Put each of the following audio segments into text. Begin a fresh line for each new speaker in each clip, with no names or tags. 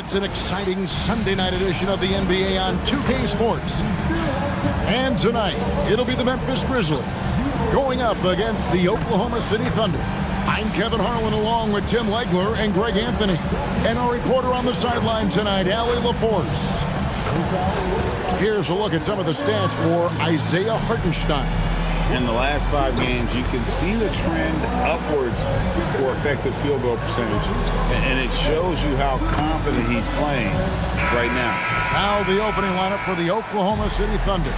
It's an exciting Sunday night edition of the NBA on 2K Sports. And tonight, it'll be the Memphis Grizzlies going up against the Oklahoma City Thunder. I'm Kevin Harlan along with Tim Legler and Greg Anthony. And our reporter on the sideline tonight, Allie LaForce. Here's a look at some of the stats for Isaiah Hartenstein.
In the last 5 games, you can see the trend upwards for effective field goal percentage. And it shows you how confident he's playing right now.
Now the opening lineup for the Oklahoma City Thunder.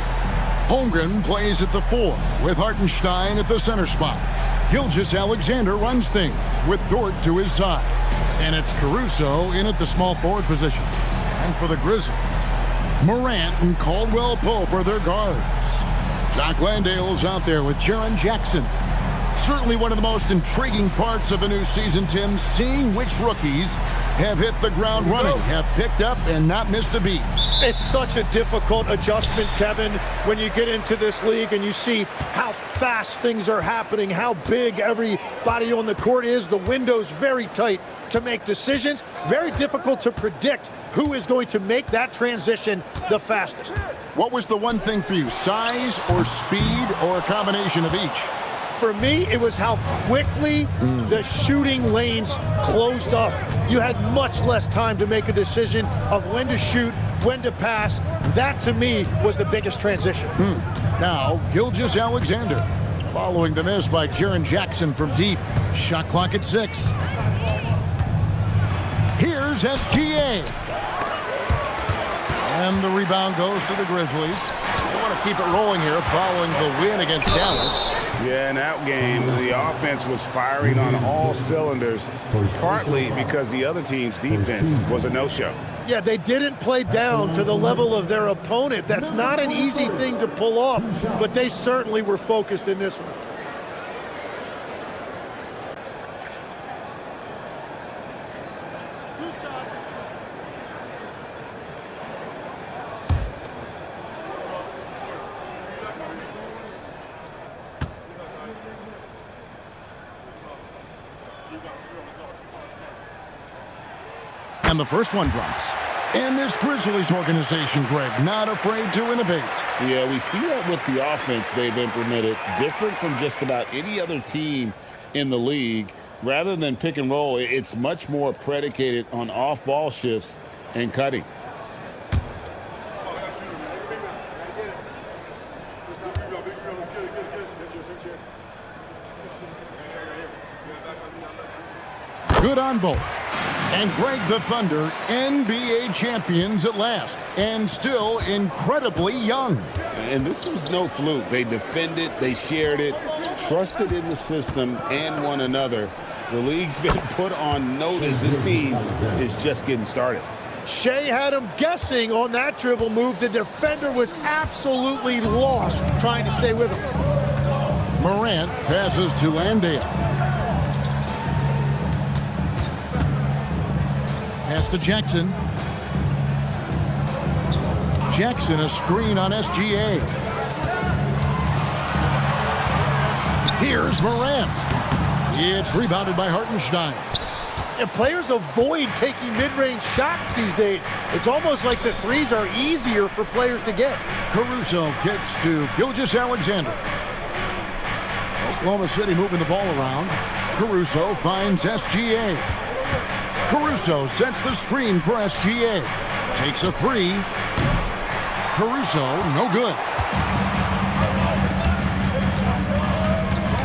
Holmgren plays at the 4 with Hartenstein at the center spot. Gilgeous-Alexander runs things with Dort to his side. And it's Caruso in at the small forward position. And for the Grizzlies, Morant and Caldwell Pope are their guards. Doc Landale's out there with Jaren Jackson. Certainly one of the most intriguing parts of a new season, Tim, seeing which rookies have hit the ground running, have picked up and not missed a beat.
It's such a difficult adjustment, Kevin, when you get into this league and you see how fast things are happening, how big everybody on the court is. The window's very tight to make decisions. Very difficult to predict who is going to make that transition the fastest.
What was the one thing for you, size or speed or a combination of each?
For me, it was how quickly the shooting lanes closed up. You had much less time to make a decision of when to shoot, when to pass. That, to me, was the biggest transition.
Now, Gilgeous-Alexander, following the miss by Jaren Jackson from deep. Shot clock at 6. Here's SGA. And the rebound goes to the Grizzlies. They want to keep it rolling here following the win against Dallas.
Yeah, in that game, the offense was firing on all cylinders, partly because the other team's defense was a no-show.
Yeah, they didn't play down to the level of their opponent. That's not an easy thing to pull off, but they certainly were focused in this one.
And the first one drops. And this Grizzlies organization, Greg, not afraid to innovate.
Yeah, we see that with the offense they've implemented, different from just about any other team in the league. Rather than pick and roll, it's much more predicated on off-ball shifts and cutting.
Good on both. And Greg, the Thunder, NBA champions at last, and still incredibly young.
And this was no fluke. They defended, they shared it, trusted in the system and one another. The league's been put on notice. This team is just getting started.
Shai had him guessing on that dribble move. The defender was absolutely lost trying to stay with him.
Morant passes to Landale. Pass to Jackson. Jackson, a screen on SGA. Here's Morant. It's rebounded by Hartenstein.
And players avoid taking mid-range shots these days. It's almost like the threes are easier for players to get.
Caruso kicks to Gilgeous-Alexander. Oklahoma City moving the ball around. Caruso finds SGA. Caruso sets the screen for SGA. Takes a 3. Caruso, no good.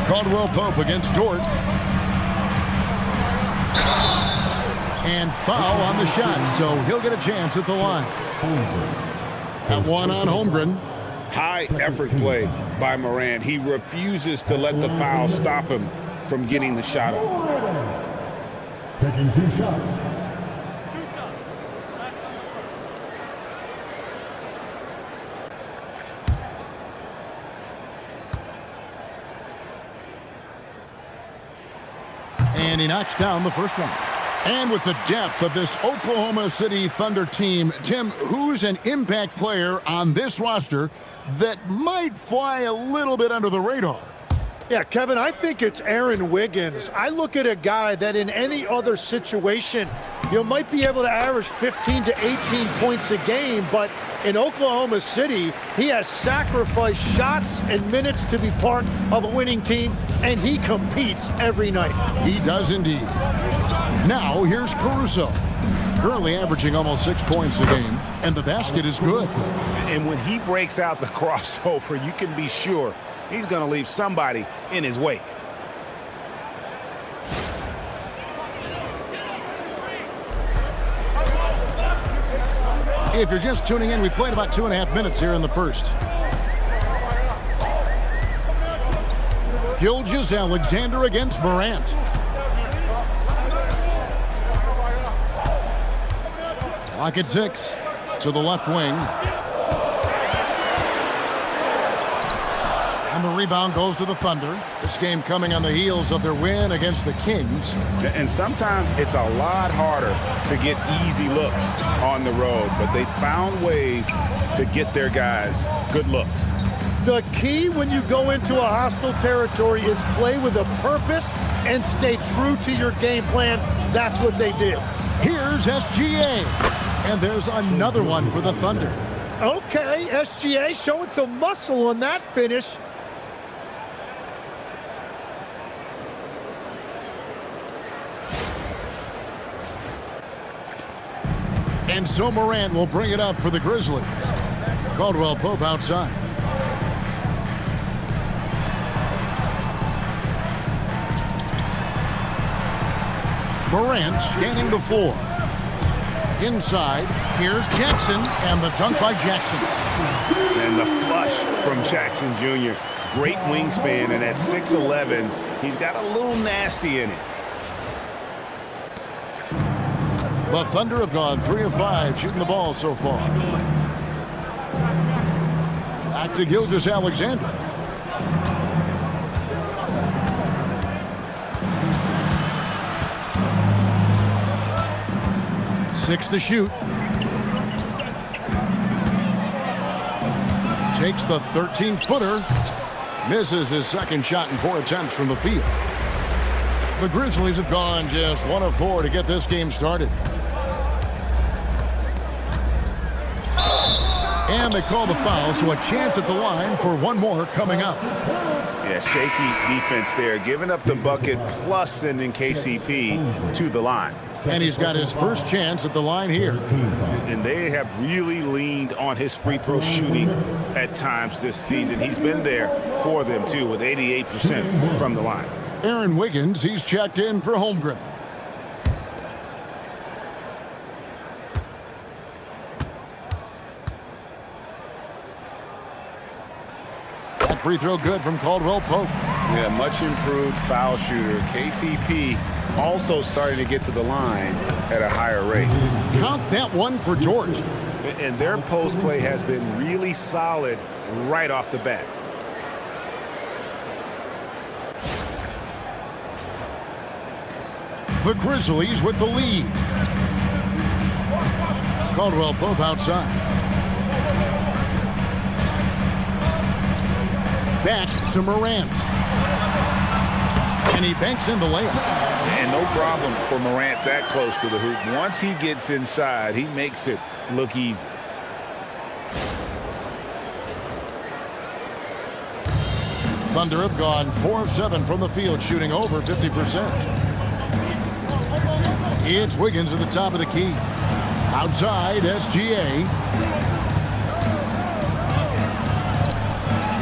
Caldwell Pope against Dort. And foul on the shot, so he'll get a chance at the line. That one on Holmgren.
High effort play by Morant. He refuses to let the foul stop him from getting the shot up.
Taking 2 shots.
And he knocks down the first one. And with the depth of this Oklahoma City Thunder team, Tim, who's an impact player on this roster that might fly a little bit under the radar?
Yeah, Kevin, I think it's Aaron Wiggins. I look at a guy that in any other situation, might be able to average 15 to 18 points a game, but in Oklahoma City, he has sacrificed shots and minutes to be part of a winning team, and he competes every night.
He does indeed. Now, here's Caruso. Currently averaging almost 6 points a game, and the basket is good.
And when he breaks out the crossover, you can be sure he's going to leave somebody in his wake.
If you're just tuning in, we played about 2.5 minutes here in the first. Gilgeous-Alexander against Morant. Clock at 6 to the left wing. And the rebound goes to the Thunder. This game coming on the heels of their win against the Kings.
And sometimes it's a lot harder to get easy looks on the road, but they found ways to get their guys good looks.
The key when you go into a hostile territory is play with a purpose and stay true to your game plan. That's what they did.
Here's SGA. And there's another one for the Thunder.
Okay, SGA showing some muscle on that finish.
And so Morant will bring it up for the Grizzlies. Caldwell Pope outside. Morant scanning the floor. Inside, here's Jackson, and the dunk by Jackson.
And the flush from Jackson Jr. Great wingspan, and at 6'11", he's got a little nasty in it.
The Thunder have gone 3 of 5 shooting the ball so far. Back to Gilgeous-Alexander. Six to shoot. Takes the 13-footer. Misses his second shot in 4 attempts from the field. The Grizzlies have gone just 1 of 4 to get this game started. And they call the foul, so a chance at the line for one more coming up.
Yeah, shaky defense there, giving up the bucket plus sending KCP to the line.
And he's got his first chance at the line here.
And they have really leaned on his free throw shooting at times this season. He's been there for them, too, with 88% from the line.
Aaron Wiggins, he's checked in for Holmgren. That free throw good from Caldwell Pope.
Yeah, much improved foul shooter. KCP also starting to get to the line at a higher rate.
Count that one for George.
And their post play has been really solid right off the bat.
The Grizzlies with the lead. Caldwell Pope outside. Back to Morant. And he banks in the layup.
And no problem for Morant that close to the hoop. Once he gets inside, he makes it look easy.
Thunder have gone 4 of 7 from the field, shooting over 50%. It's Wiggins at the top of the key. Outside, SGA.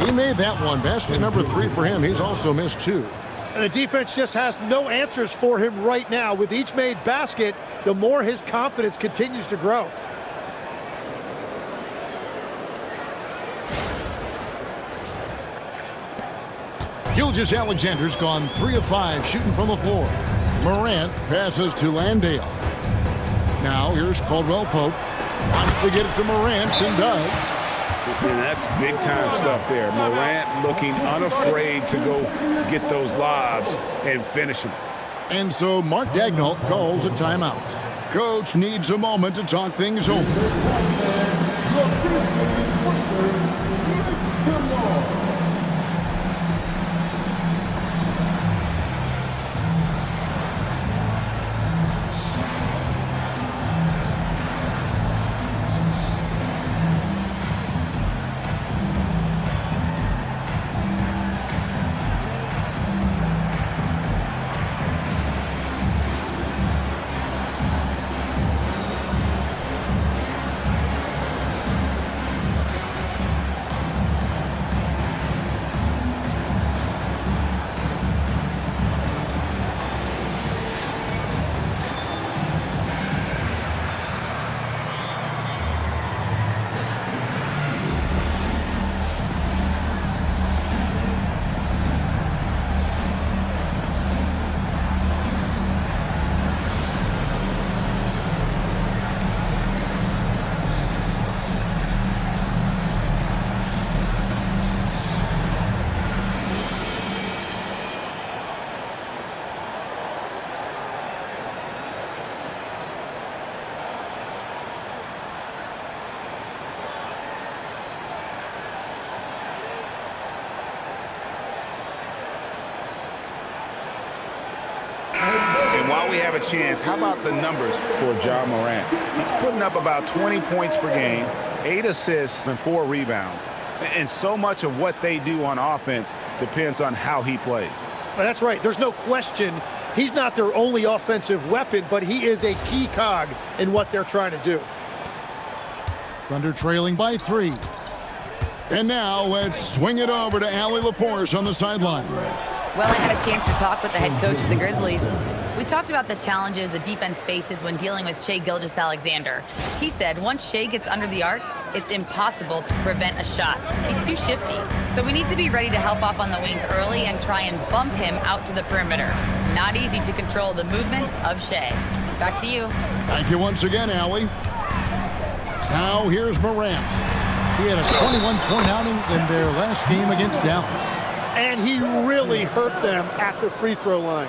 He made that one. Basket number 3 for him. He's also missed 2.
And the defense just has no answers for him right now. With each made basket, the more his confidence continues to grow.
Gilgeous-Alexander's gone 3 of 5 shooting from the floor. Morant passes to Landale. Now here's Caldwell Pope. Wants to get it to Morant and does.
And that's big-time stuff there. Morant looking unafraid to go get those lobs and finish them.
And so Mark Daigneault calls a timeout. Coach needs a moment to talk things over.
while we have a chance, how about the numbers for Ja Morant? He's putting up about 20 points per game, 8 assists, and 4 rebounds. And so much of what they do on offense depends on how he plays.
But that's right. There's no question he's not their only offensive weapon, but he is a key cog in what they're trying to do.
Thunder trailing by 3. And now let's swing it over to Allie LaForce on the sideline.
Well, I had a chance to talk with the head coach of the Grizzlies. We talked about the challenges the defense faces when dealing with Shai Gilgeous-Alexander. He said once Shai gets under the arc, it's impossible to prevent a shot. He's too shifty. So we need to be ready to help off on the wings early and try and bump him out to the perimeter. Not easy to control the movements of Shai. Back to you.
Thank you once again, Allie. Now here's Morant. He had a 21-point outing in their last game against Dallas.
And he really hurt them at the free throw line.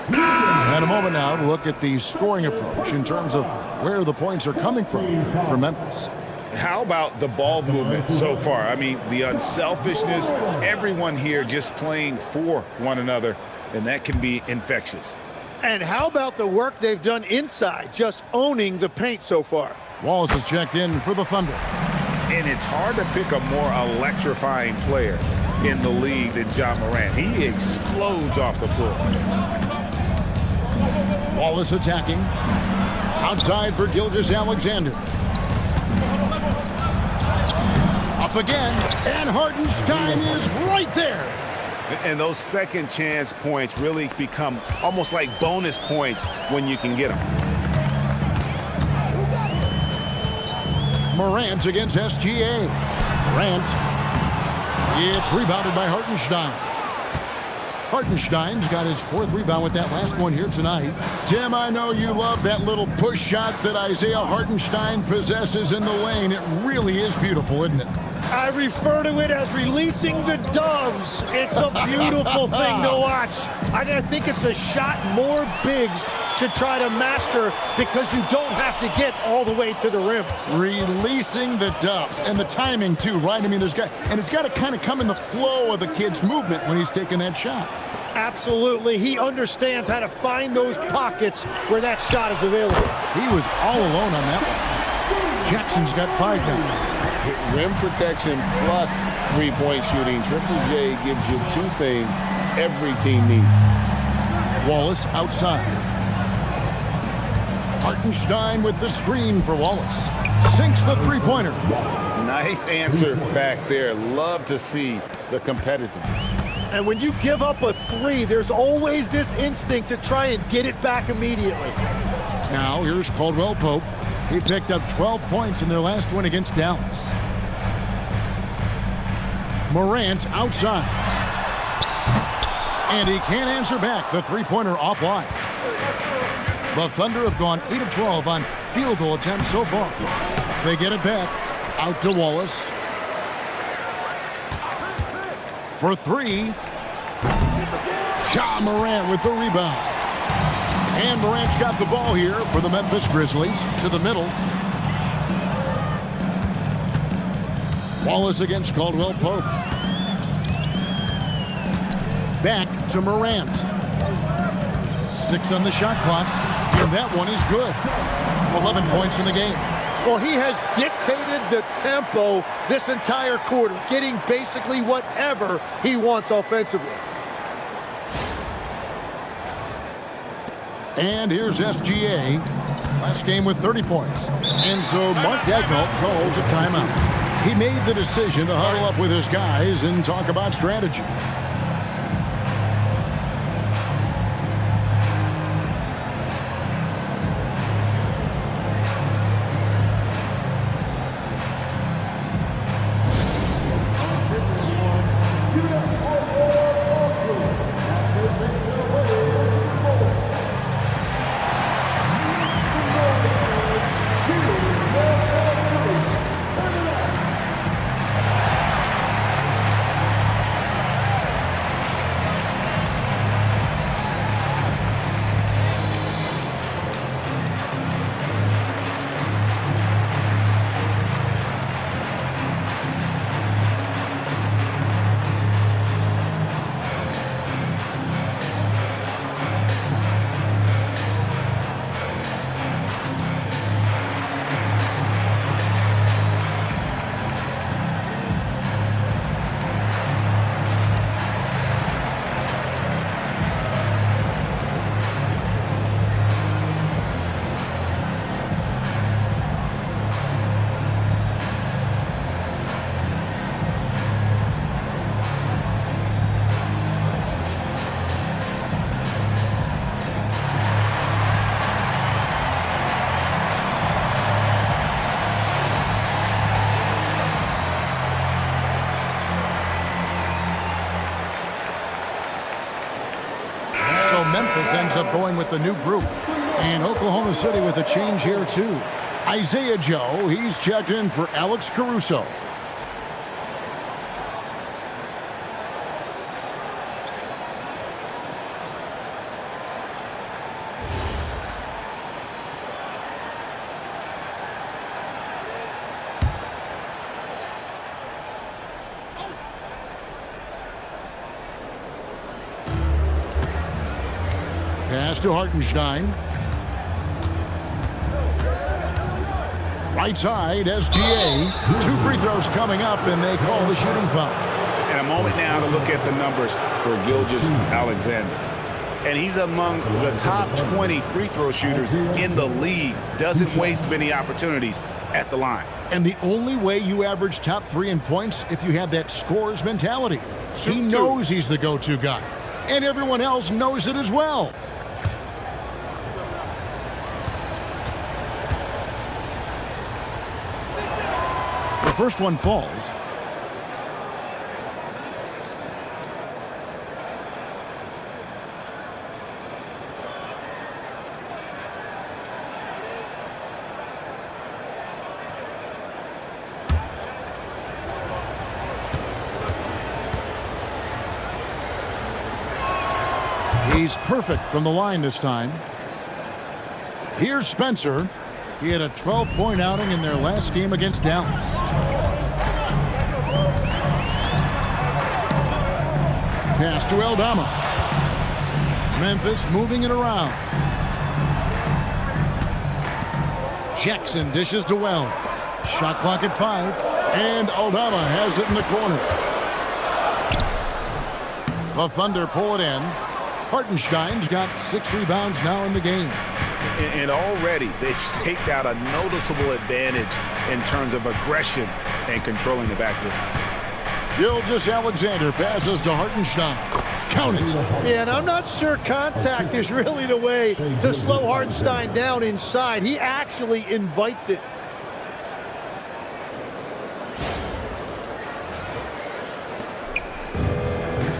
And a moment now to look at the scoring approach in terms of where the points are coming from for Memphis.
How about the ball movement so far? I mean, the unselfishness, everyone here just playing for one another, and that can be infectious.
And how about the work they've done inside, just owning the paint so far?
Wallace has checked in for the Thunder.
And it's hard to pick a more electrifying player in the league than Ja Morant. He explodes off the floor.
Wallace attacking. Outside for Gilgeous-Alexander. Up again, and Hartenstein is right there.
And those second chance points really become almost like bonus points when you can get them.
Morant against SGA. Morant. It's rebounded by Hartenstein. Hartenstein's got his 4th rebound with that last one here tonight. Tim, I know you love that little push shot that Isaiah Hartenstein possesses in the lane. It really is beautiful, isn't it?
I refer to it as releasing the doves. It's a beautiful thing to watch. I think it's a shot more bigs should try to master because you don't have to get all the way to the rim.
Releasing the doves and the timing too, right? I mean, it's got to kind of come in the flow of the kid's movement when he's taking that shot.
Absolutely. He understands how to find those pockets where that shot is available.
He was all alone on that one. Jackson's got 5 now.
Rim protection plus three-point shooting. Triple J gives you 2 things every team needs.
Wallace outside. Hartenstein with the screen for Wallace. Sinks the three-pointer.
Nice answer back there. Love to see the competitiveness.
And when you give up a 3, there's always this instinct to try and get it back immediately.
Now here's Caldwell Pope. He picked up 12 points in their last win against Dallas. Morant outside. And he can't answer back. The three-pointer offline. The Thunder have gone 8 of 12 on field goal attempts so far. They get it back. Out to Wallace. For 3. Ja Morant with the rebound. And Morant's got the ball here for the Memphis Grizzlies. To the middle. Wallace against Caldwell Pope. Back to Morant. 6 on the shot clock. And that one is good. 11 points in the game.
Well, he has dictated the tempo this entire quarter, getting basically whatever he wants offensively.
And here's SGA. Last game with 30 points. And so Mark Daigneault calls a timeout. He made the decision to huddle up with his guys and talk about strategy. Memphis ends up going with the new group. And Oklahoma City with a change here, too. Isaiah Joe, he's checked in for Alex Caruso. Pass to Hartenstein. Right side, SGA. 2 free throws coming up, and they call the shooting foul.
And a moment now to look at the numbers for Gilgeous-Alexander. And he's among the top 20 free throw shooters in the league. Doesn't waste many opportunities at the line.
And the only way you average top 3 in points if you have that scorer's mentality. He knows he's the go-to guy. And everyone else knows it as well. The first one falls. He's perfect from the line this time. Here's Spencer. He had a 12-point outing in their last game against Dallas. Pass to Aldama. Memphis moving it around. Jackson dishes to Wells. Shot clock at 5. And Aldama has it in the corner. The Thunder pull it in. Hartenstein's got 6 rebounds now in the game.
And already they've staked out a noticeable advantage in terms of aggression and controlling the backcourt.
Gilgeous-Alexander passes to Hartenstein. Count it.
Yeah, and I'm not sure contact is really the way to slow Hartenstein down inside. He actually invites it.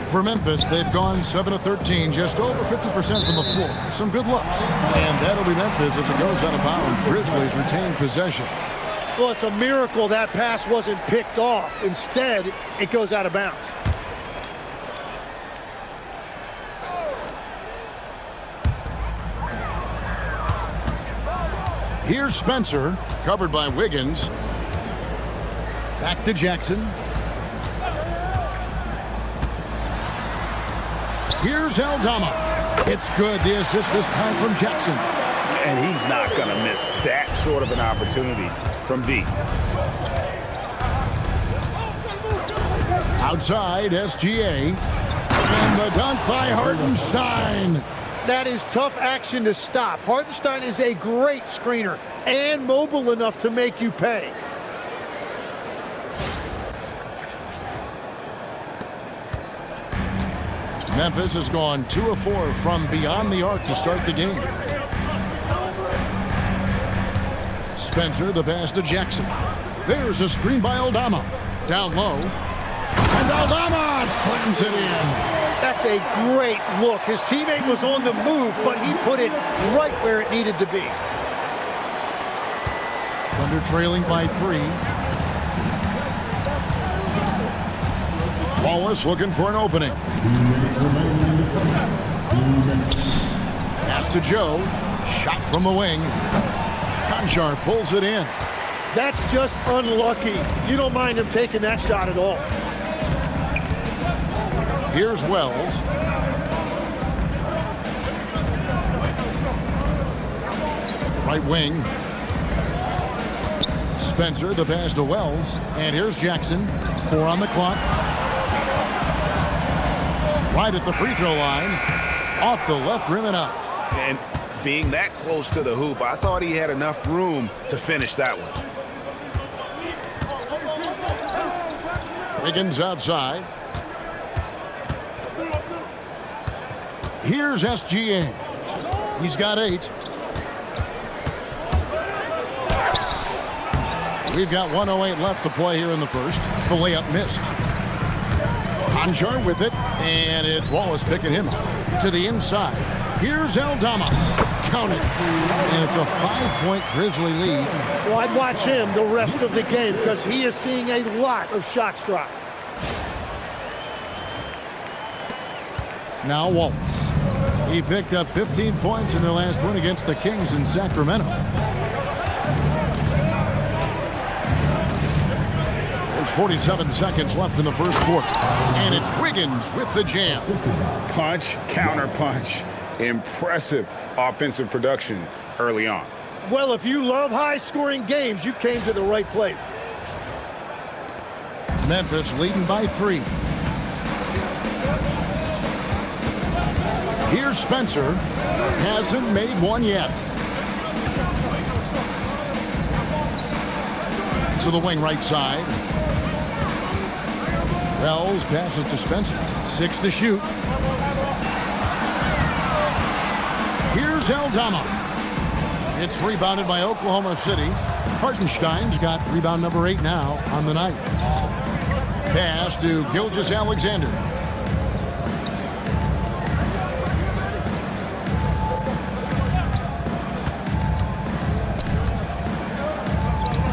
For Memphis, they've gone 7 of 13, just over 50% from the floor. Some good looks. And that'll be Memphis as it goes out of bounds. Grizzlies retain possession.
Well, it's a miracle that pass wasn't picked off. Instead, it goes out of bounds.
Here's Spencer, covered by Wiggins. Back to Jackson. Here's Aldama. It's good. The assist this time from Jackson.
And he's not going to miss that sort of an opportunity from deep.
Outside, SGA. And the dunk by Hartenstein.
That is tough action to stop. Hartenstein is a great screener and mobile enough to make you pay.
Memphis has gone 2 of 4 from beyond the arc to start the game. Spencer, the pass to Jackson. There's a screen by Aldama. Down low. And Aldama slams it in.
That's a great look. His teammate was on the move, but he put it right where it needed to be.
Thunder trailing by 3. Wallace looking for an opening. Pass to Joe. Shot from the wing. Conchar pulls it in.
That's just unlucky. You don't mind him taking that shot at all.
Here's Wells. Right wing. Spencer, the pass to Wells. And here's Jackson. 4 on the clock. Right at the free throw line. Off the left rim and out.
And being that close to the hoop, I thought he had enough room to finish that one.
Wiggins outside. Here's SGA. He's got 8. We've got 1:08 left to play here in the first. The layup missed. Conchar with it, and it's Wallace picking him up to the inside. Here's Aldama. Count it. And it's a 5-point Grizzly lead.
Well, I'd watch him the rest of the game because he is seeing a lot of shots drop.
Now Waltz. He picked up 15 points in their last win against the Kings in Sacramento. There's 47 seconds left in the first quarter. And it's Wiggins with the jam.
Punch, counter punch. Impressive offensive production early on.
Well, if you love high-scoring games, you came to the right place.
Memphis leading by 3. Here's Spencer. Hasn't made one yet. To the wing right side. Wells passes to Spencer. 6 to shoot. Here's Aldama. It's rebounded by Oklahoma City. Hartenstein's got rebound number 8 now on the night. Pass to Gilgeous-Alexander.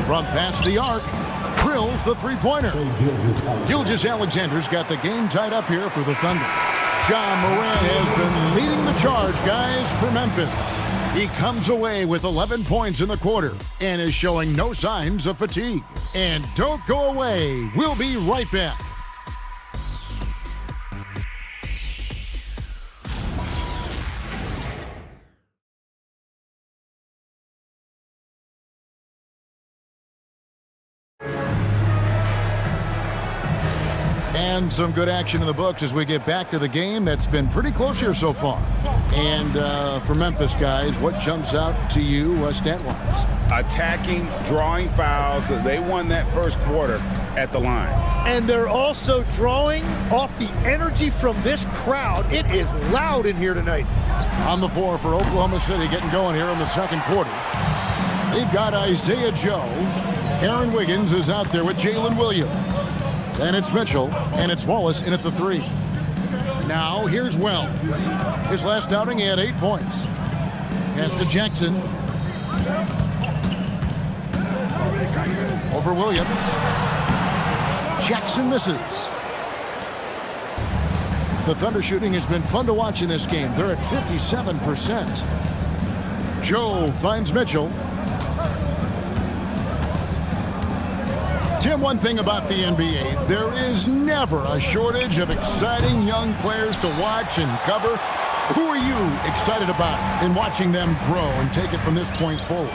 From past the arc, drills the three-pointer. Gilgeous-Alexander's got the game tied up here for the Thunder. Morant has been leading the charge, guys, for Memphis. He comes away with 11 points in the quarter and is showing no signs of fatigue. And don't go away. We'll be right back. And some good action in the books as we get back to the game that's been pretty close here so far. And for Memphis, guys, what jumps out to you stat-wise?
Attacking, drawing fouls. They won that first quarter at the line.
And they're also drawing off the energy from this crowd. It is loud in here tonight.
On the floor for Oklahoma City, getting going here in the second quarter. They've got Isaiah Joe. Aaron Wiggins is out there with Jalen Williams. Then it's Mitchell, and it's Wallace in at the 3. Now, here's Wells. His last outing, he had 8 points. Pass to Jackson. Over Williams. Jackson misses. The Thunder shooting has been fun to watch in this game. They're at 57%. Joe finds Mitchell. Tim, one thing about the NBA, there is never a shortage of exciting young players to watch and cover. Who are you excited about in watching them grow and take it from this point forward?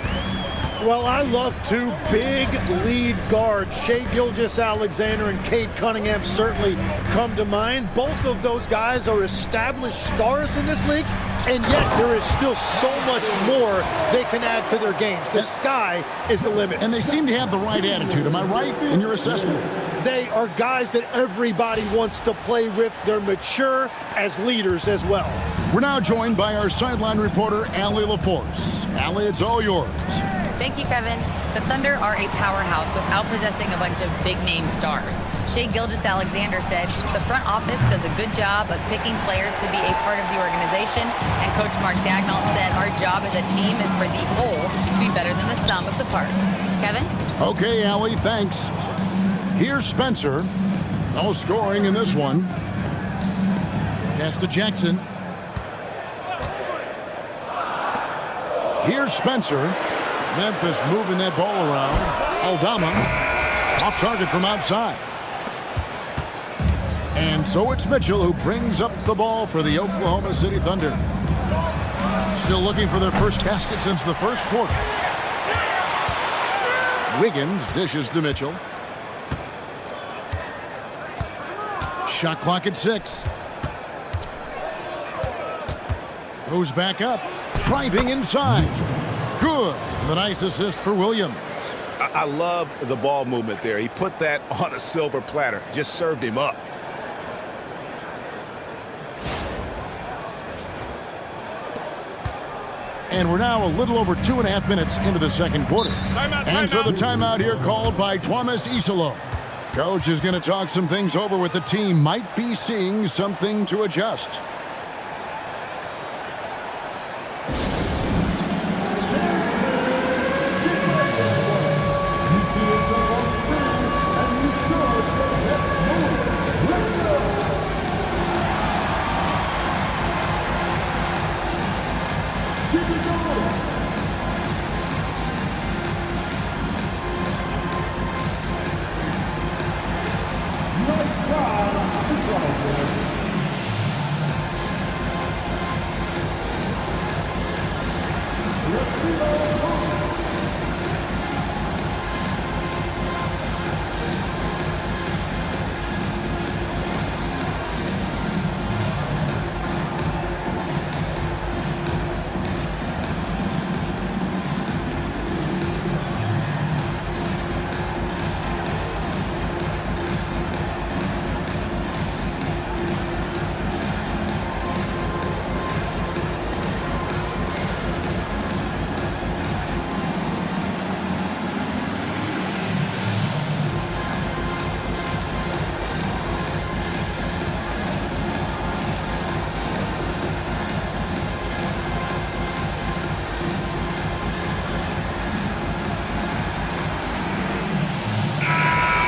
Well, I love 2 big lead guards. Shai Gilgeous-Alexander and Cade Cunningham certainly come to mind. Both of those guys are established stars in this league, and yet there is still so much more they can add to their games. The sky is the limit.
And they seem to have the right attitude. Am I right in your assessment?
They are guys that everybody wants to play with. They're mature as leaders as well.
We're now joined by our sideline reporter, Allie LaForce. Allie, it's all yours.
Thank you, Kevin. The Thunder are a powerhouse without possessing a bunch of big-name stars. Shai Gilgeous-Alexander said the front office does a good job of picking players to be a part of the organization, and Coach Mark Daigneault said our job as a team is for the whole to be better than the sum of the parts. Kevin?
Okay, Allie, thanks. Here's Spencer. No scoring in this one. Pass to Jackson. Here's Spencer. Memphis moving that ball around. Aldama off target from outside. And so it's Mitchell who brings up the ball for the Oklahoma City Thunder. Still looking for their first basket since the first quarter. Wiggins dishes to Mitchell. Shot clock at 6. Goes back up. Driving inside. Good. The nice assist for Williams.
I love the ball movement there. He put that on a silver platter. Just served him up.
And we're now a little over 2.5 minutes into the second quarter. And so the timeout here called by Thomas Isolo. Coach is going to talk some things over with the team. Might be seeing something to adjust.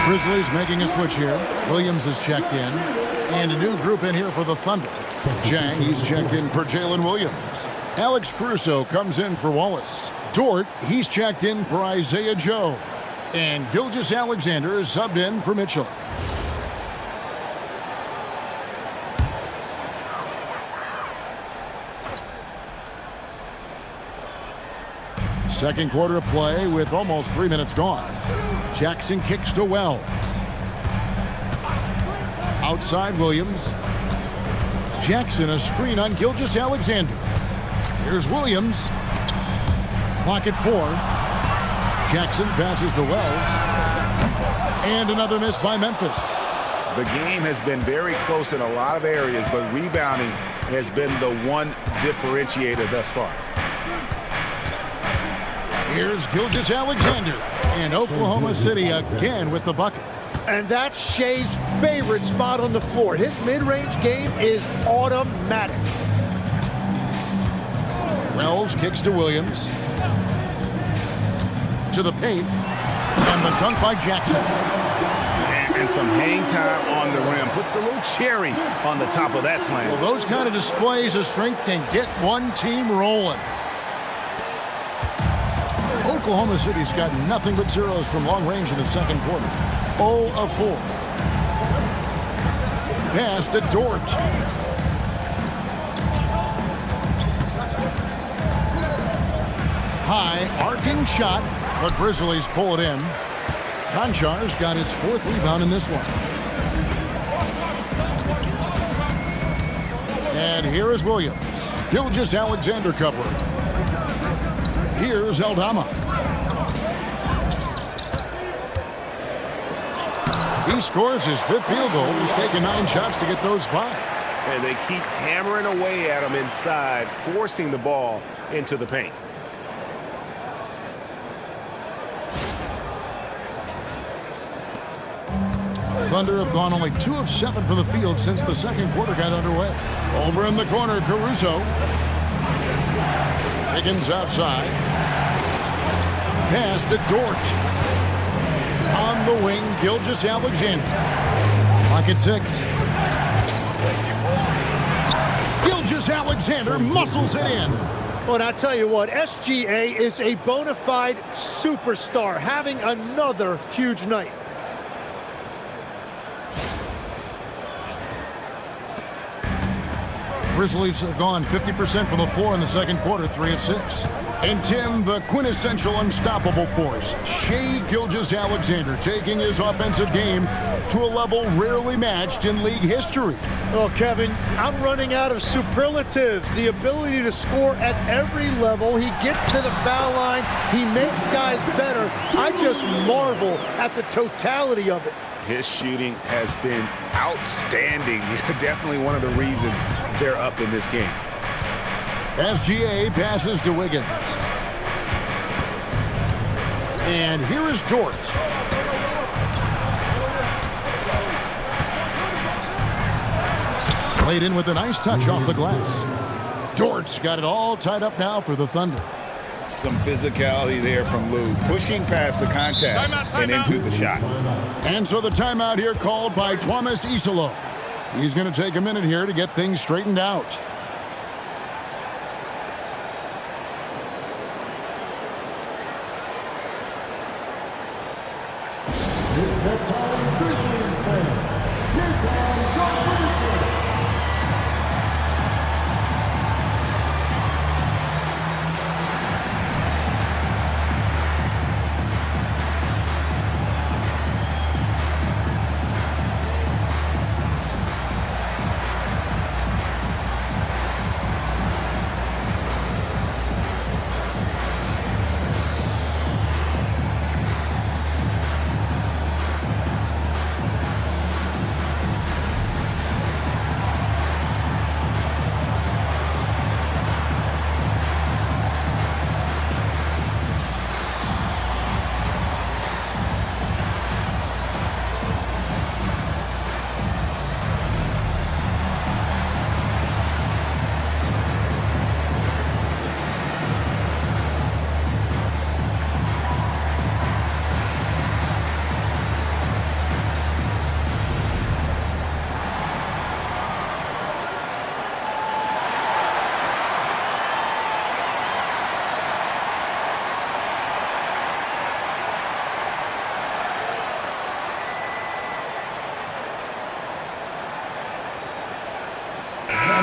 Grizzlies making a switch here. Williams is checked in. And a new group in here for the Thunder. Jang, he's checked in for Jalen Williams. Alex Caruso comes in for Wallace. Dort, he's checked in for Isaiah Joe. And Gilgeous-Alexander is subbed in for Mitchell. Second quarter of play with almost 3 minutes gone. Jackson kicks to Wells. Outside Williams. Jackson, a screen on Gilgeous-Alexander. Here's Williams. Clock at 4. Jackson passes to Wells. And another miss by Memphis.
The game has been very close in a lot of areas, but rebounding has been the one differentiator thus far.
Here's Gilgeous-Alexander. And Oklahoma City again with the bucket.
And that's Shai's favorite spot on the floor. His mid-range game is automatic.
Wells kicks to Williams. To the paint. And the dunk by Jackson.
And some hang time on the rim. Puts a little cherry on the top of that slam.
Well, those kind of displays of strength can get one team rolling. Oklahoma City's got nothing but zeros from long range in the second quarter. 0 of 4. Pass to Dort. High, arcing shot. The Grizzlies pull it in. Konchar's got his 4th rebound in this one. And here is Williams. Gilgeous-Alexander covering. Here's Aldama. He scores his 5th field goal. He's taken 9 shots to get those 5.
And they keep hammering away at him inside, forcing the ball into the paint.
Thunder have gone only 2 of 7 from the field since the second quarter got underway. Over in the corner, Caruso. Higgins outside. Pass to Dort. On the wing, Gilgeous-Alexander. Clock at 6. Gilgeous-Alexander muscles it in.
But I tell you what, SGA is a bona fide superstar, having another huge night.
Grizzlies have gone 50% from the floor in the second quarter, 3 of 6. And Tim, the quintessential unstoppable force, Shai Gilgeous-Alexander, taking his offensive game to a level rarely matched in league history.
Oh, Kevin, I'm running out of superlatives. The ability to score at every level. He gets to the foul line. He makes guys better. I just marvel at the totality of it.
His shooting has been outstanding. Definitely one of the reasons they're up in this game.
SGA passes to Wiggins. And here is Dort. Played in with a nice touch off the glass. Dort's got it all tied up now for the Thunder.
Some physicality there from Lou, pushing past the contact and into the shot.
And so the timeout here called by Thomas Isolo. He's going to take a minute here to get things straightened out.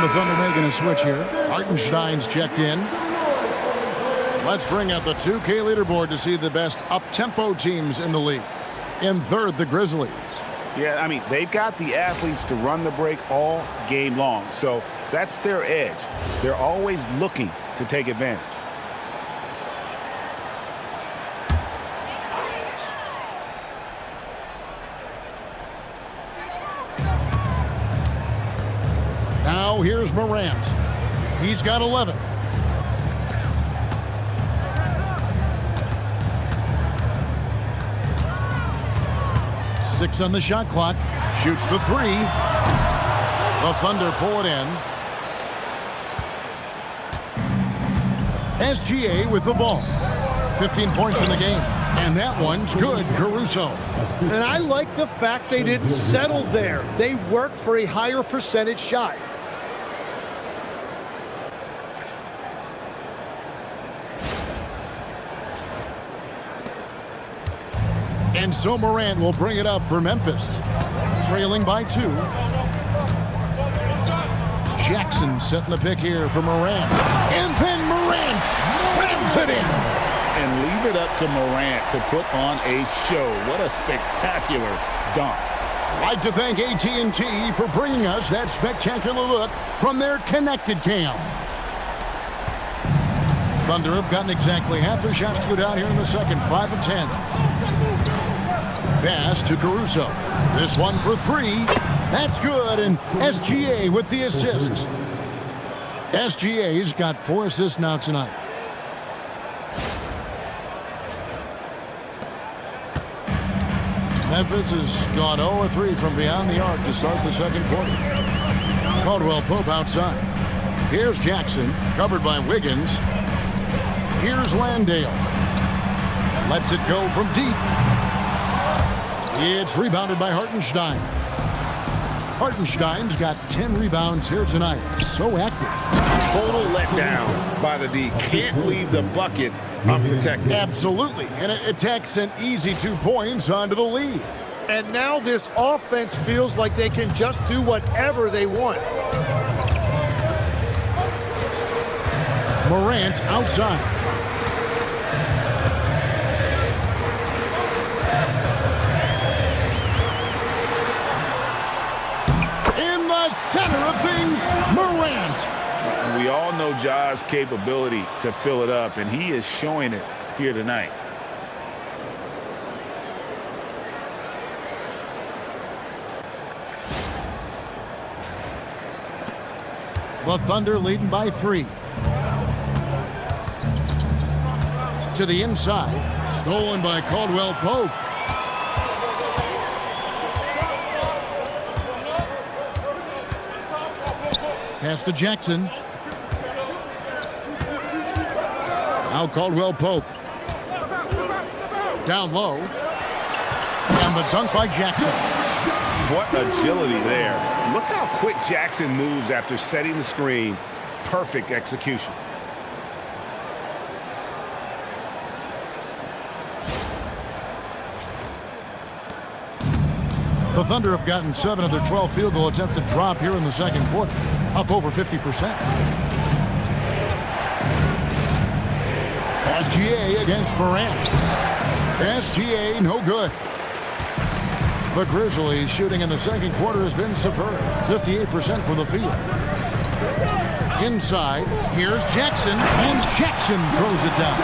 the Thunder making a switch here. Hartenstein's checked in. Let's bring out the 2K leaderboard to see the best up-tempo teams in the league. In third, the Grizzlies.
Yeah, I mean, they've got the athletes to run the break all game long. So that's their edge. They're always looking to take advantage.
Now here's Morant. He's got 11. Six on the shot clock. Shoots the three. The Thunder pull it in. SGA with the ball. 15 points in the game. And that one's good, Caruso.
And I like the fact they didn't settle there. They worked for a higher percentage shot.
And so Morant will bring it up for Memphis. Trailing by 2. Jackson setting the pick here for Morant. And then Morant slams it in.
And leave it up to Morant to put on a show. What a spectacular dunk.
I'd like to thank AT&T for bringing us that spectacular look from their connected cam. Thunder have gotten exactly half their shots to go down here in the second. 5 of 10. Pass to Caruso. This one for 3. That's good, and SGA with the assists. SGA's got 4 assists now tonight. Memphis has gone 0-3 from beyond the arc to start the second quarter. Caldwell Pope outside. Here's Jackson, covered by Wiggins. Here's Landale. Lets it go from deep. It's rebounded by Hartenstein. Hartenstein's got 10 rebounds here tonight. So active.
Total letdown by the D. Can't leave the bucket unprotected.
Absolutely. And it takes an easy 2 points onto the lead.
And now this offense feels like they can just do whatever they want.
Morant outside. Center of things, Morant.
We all know Ja's capability to fill it up, and he is showing it here tonight.
The Thunder leading by 3. To the inside, stolen by Caldwell Pope. Pass to Jackson. Now Caldwell Pope. Down low. And the dunk by Jackson.
What agility there. Look how quick Jackson moves after setting the screen. Perfect execution.
The Thunder have gotten 7 of their 12 field goal attempts to drop here in the second quarter, up over 50%. SGA against Morant. SGA no good. The Grizzlies shooting in the second quarter has been superb, 58% from the field. Inside, here's Jackson, and Jackson throws it down.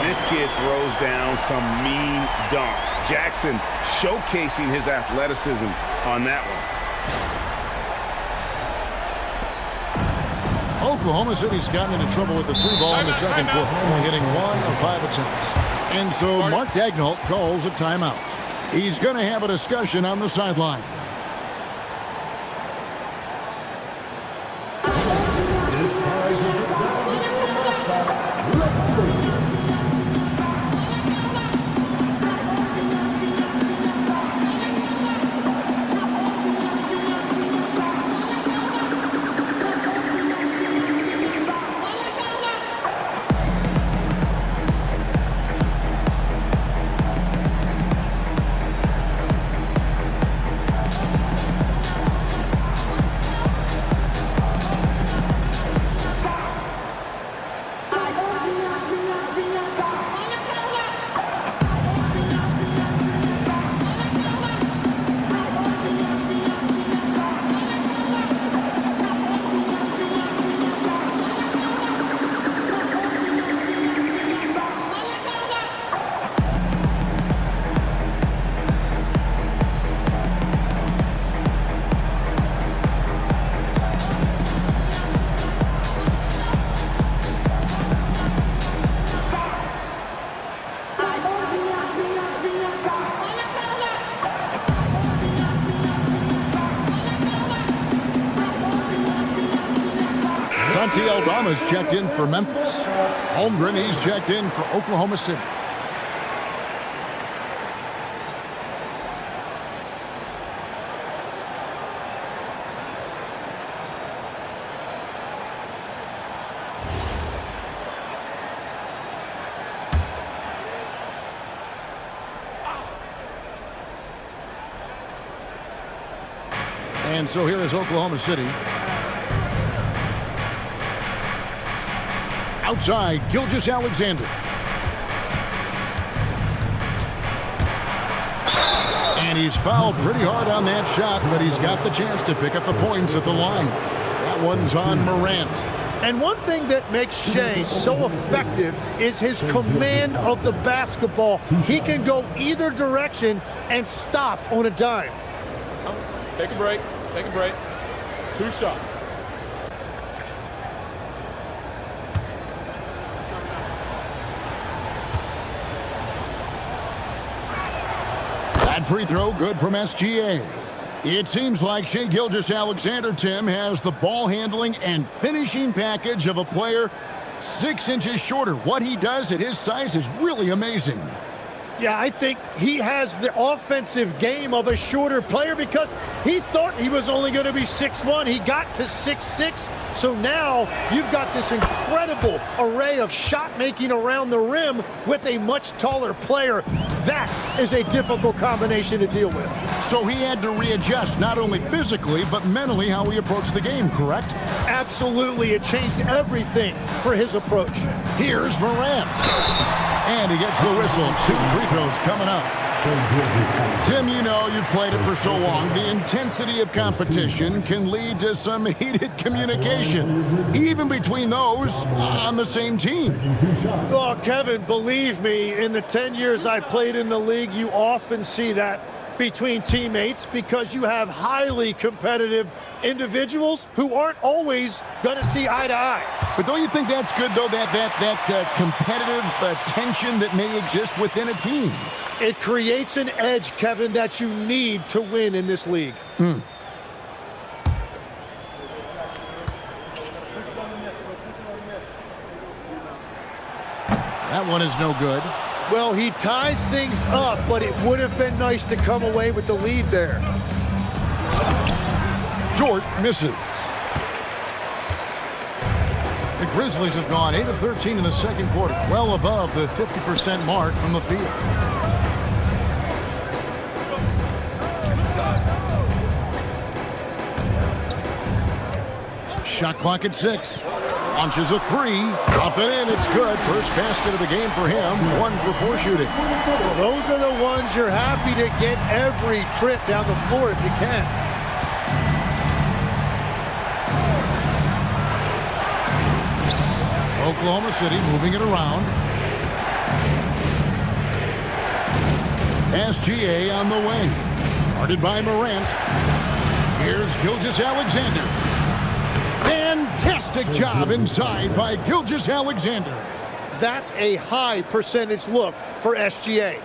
This kid throws down some mean dunks. Jackson showcasing his athleticism on that one.
Oklahoma City's gotten into trouble with the 3 ball in the second quarter, only hitting 1 of 5 attempts. And so Mark Daigneault calls a timeout. He's going to have a discussion on the sideline. Aldama's checked in for Memphis. Holmgren, he's checked in for Oklahoma City. And so here is Oklahoma City. Outside, Gilgeous-Alexander. And he's fouled pretty hard on that shot, but he's got the chance to pick up the points at the line. That one's on Morant.
And one thing that makes Shai so effective is his command of the basketball. He can go either direction and stop on a dime.
Take a break. Take a break. 2 shots.
That free throw good from SGA. It seems like Shai Gilgeous-Alexander, Tim, has the ball handling and finishing package of a player 6 inches shorter. What he does at his size is really amazing.
Yeah, I think he has the offensive game of a shorter player because he thought he was only going to be 6'1". He got to 6'6". So now you've got this incredible array of shot making around the rim with a much taller player. That is a difficult combination to deal with.
So he had to readjust not only physically but mentally how he approached the game, correct?
Absolutely. It changed everything for his approach.
Here's Morant. And he gets the whistle. 2 free throws coming up. Tim, you know, you've played it for so long. The intensity of competition can lead to some heated communication, even between those on the same team.
Oh, Kevin, believe me, in the 10 years I played in the league, you often see that between teammates because you have highly competitive individuals who aren't always going to see eye to eye.
But don't you think that's good, though, that competitive tension that may exist within a team?
It creates an edge, Kevin, that you need to win in this league.
That one is no good.
Well, he ties things up, but it would have been nice to come away with the lead there.
Dort misses. The Grizzlies have gone 8 of 13 in the second quarter, well above the 50% mark from the field. Shot clock at 6. Launches a 3. Up and in. It's good. First basket of the game for him. 1 for 4 shooting.
Well, those are the ones you're happy to get every trip down the floor if you can.
Oklahoma City moving it around. SGA on the wing. Guarded by Morant. Here's Gilgeous-Alexander. Fantastic job inside by Gilgeous-Alexander.
That's a high percentage look for SGA.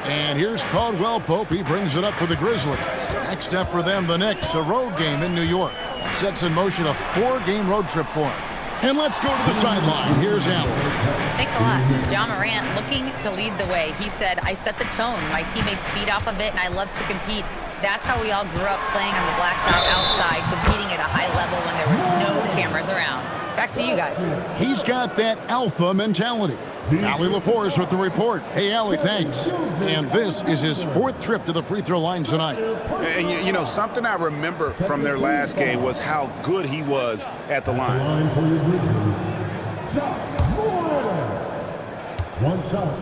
And here's Caldwell Pope. He brings it up for the Grizzlies. Next up for them, the Knicks, a road game in New York. Sets in motion a 4-game road trip for him. And let's go to the sideline. Here's Allen.
Thanks a lot. Ja Morant looking to lead the way. He said, I set the tone. My teammates feed off of it, and I love to compete. That's how we all grew up, playing on the blacktop outside, competing at a high level when there was no cameras around. Back to you guys.
He's got that alpha mentality. Allie LaForce with the report. Hey, Allie, thanks. And this is his 4th trip to the free throw line tonight.
And, you know, something I remember from their last game was how good he was at the line.
One shot.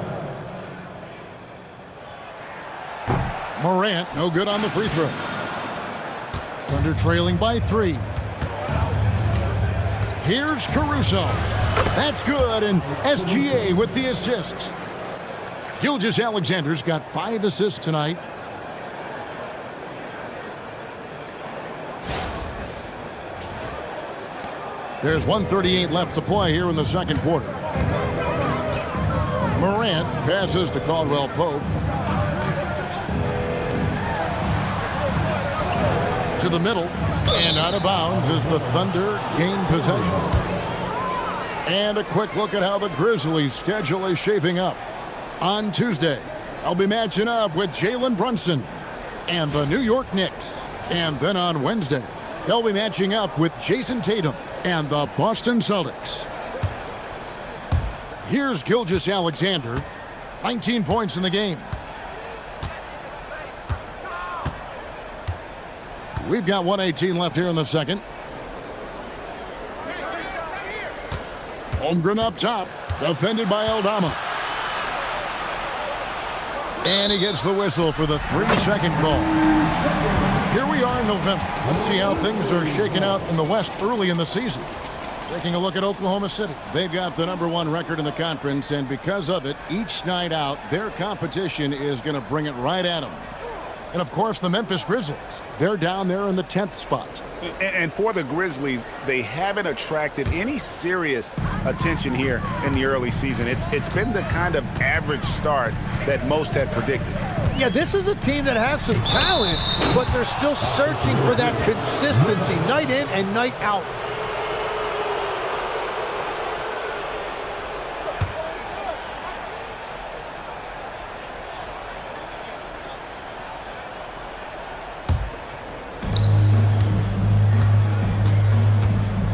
Morant, no good on the free throw. Thunder trailing by 3. Here's Caruso. That's good, and SGA with the assist. Gilgeous-Alexander's got 5 assists tonight. There's 1:38 left to play here in the second quarter. Morant passes to Caldwell Pope. To the middle. And out of bounds as the Thunder gain possession. And a quick look at how the Grizzlies' schedule is shaping up. On Tuesday, they'll be matching up with Jalen Brunson and the New York Knicks. And then on Wednesday, they'll be matching up with Jason Tatum and the Boston Celtics. Here's Gilgeous-Alexander, 19 points in the game. We've got 1:18 left here in the second. Holmgren up top, defended by Aldama. And he gets the whistle for the 3-second call. Here we are in November. Let's see how things are shaking out in the West early in the season. Taking a look at Oklahoma City. They've got the #1 record in the conference, and because of it, each night out, their competition is going to bring it right at them. And, of course, the Memphis Grizzlies. They're down there in the 10th spot.
And for the Grizzlies, they haven't attracted any serious attention here in the early season. It's been the kind of average start that most had predicted.
Yeah, this is a team that has some talent, but they're still searching for that consistency night in and night out.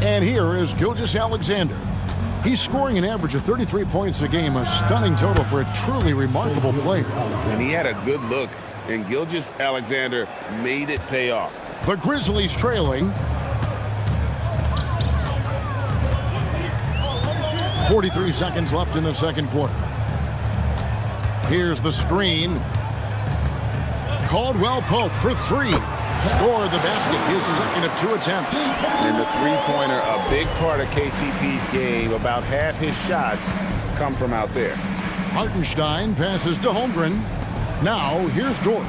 And here is Gilgeous-Alexander. He's scoring an average of 33 points a game, a stunning total for a truly remarkable player.
And he had a good look, and Gilgeous-Alexander made it pay off.
The Grizzlies trailing. 43 seconds left in the second quarter. Here's the screen. Caldwell Pope for three. Scored the basket, his second of 2 attempts.
And the three-pointer, a big part of KCP's game. About half his shots come from out there.
Hartenstein passes to Holmgren. Now, here's Dort.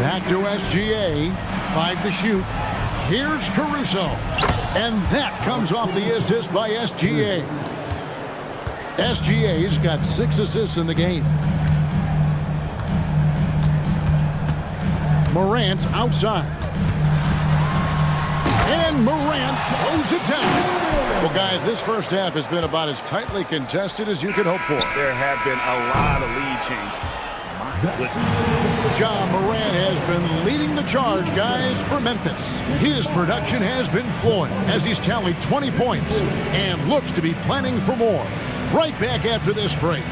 Back to SGA. 5 to shoot. Here's Caruso. And that comes off the assist by SGA. SGA's got 6 assists in the game. Morant outside. And Morant throws it down. Well, guys, this first half has been about as tightly contested as you could hope for.
There have been a lot of lead changes. My goodness.
Ja Morant has been leading the charge, guys, for Memphis. His production has been flowing as he's tallied 20 points and looks to be planning for more. Right back after this break.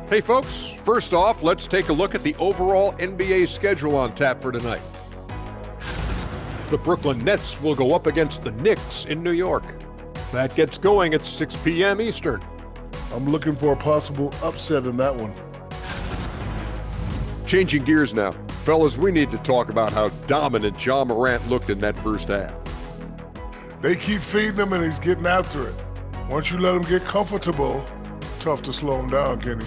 Hey folks, first off, let's take a look at the overall NBA schedule on tap for tonight. The Brooklyn Nets will go up against the Knicks in New York. That gets going at 6 p.m. Eastern.
I'm looking for a possible upset in that one.
Changing gears now. Fellas, we need to talk about how dominant Ja Morant looked in that first half.
They keep feeding him and he's getting after it. Once you let him get comfortable, tough to slow him down, Kenny.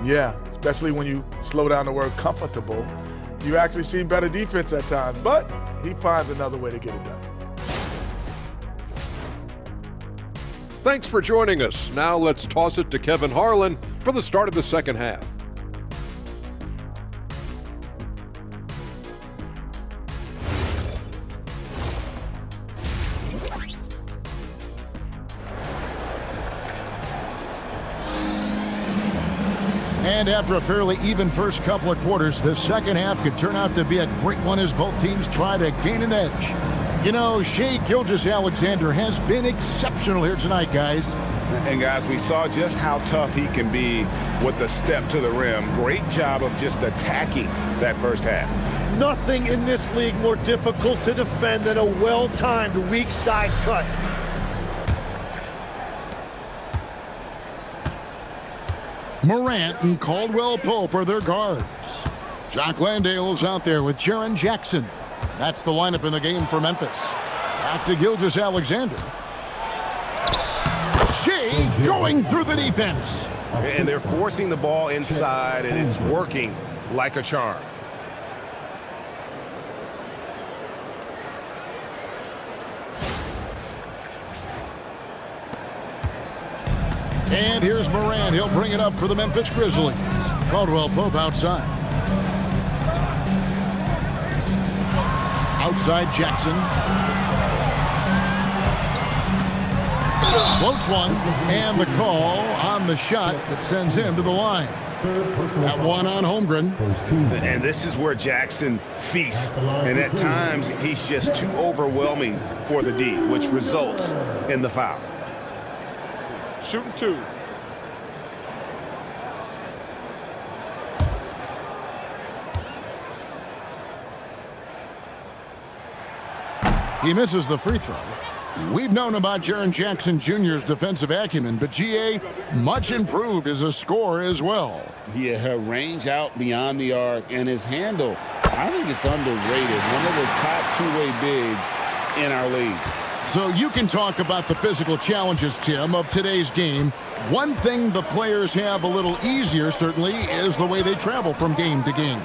Yeah, especially when you slow down the word comfortable. You've actually seen better defense at times, but he finds another way to get it done.
Thanks for joining us. Now let's toss it to Kevin Harlan for the start of the second half.
And after a fairly even first couple of quarters, the second half could turn out to be a great one as both teams try to gain an edge. You know, Shai Gilgeous-Alexander has been exceptional here tonight, guys.
And guys, we saw just how tough he can be with the step to the rim. Great job of just attacking that first half.
Nothing in this league more difficult to defend than a well-timed weak side cut.
Morant and Caldwell Pope are their guards. Jock Landale's out there with Jaren Jackson. That's the lineup in the game for Memphis. Back to Gilgeous-Alexander. Shai going through the defense.
And they're forcing the ball inside, and it's working like a charm.
And here's Morant. He'll bring it up for the Memphis Grizzlies. Caldwell Pope outside. Outside Jackson. Floats one. And the call on the shot that sends him to the line. That one on Holmgren.
And this is where Jackson feasts. And at times, he's just too overwhelming for the D, which results in the foul.
Shooting 2.
He misses the free throw. We've known about Jaren Jackson Jr.'s defensive acumen, but GA much improved as a scorer as well.
Yeah, her range out beyond the arc and his handle, I think it's underrated. One of the top two-way bigs in our league.
So you can talk about the physical challenges, Tim, of today's game. One thing the players have a little easier, certainly, is the way they travel from game to game.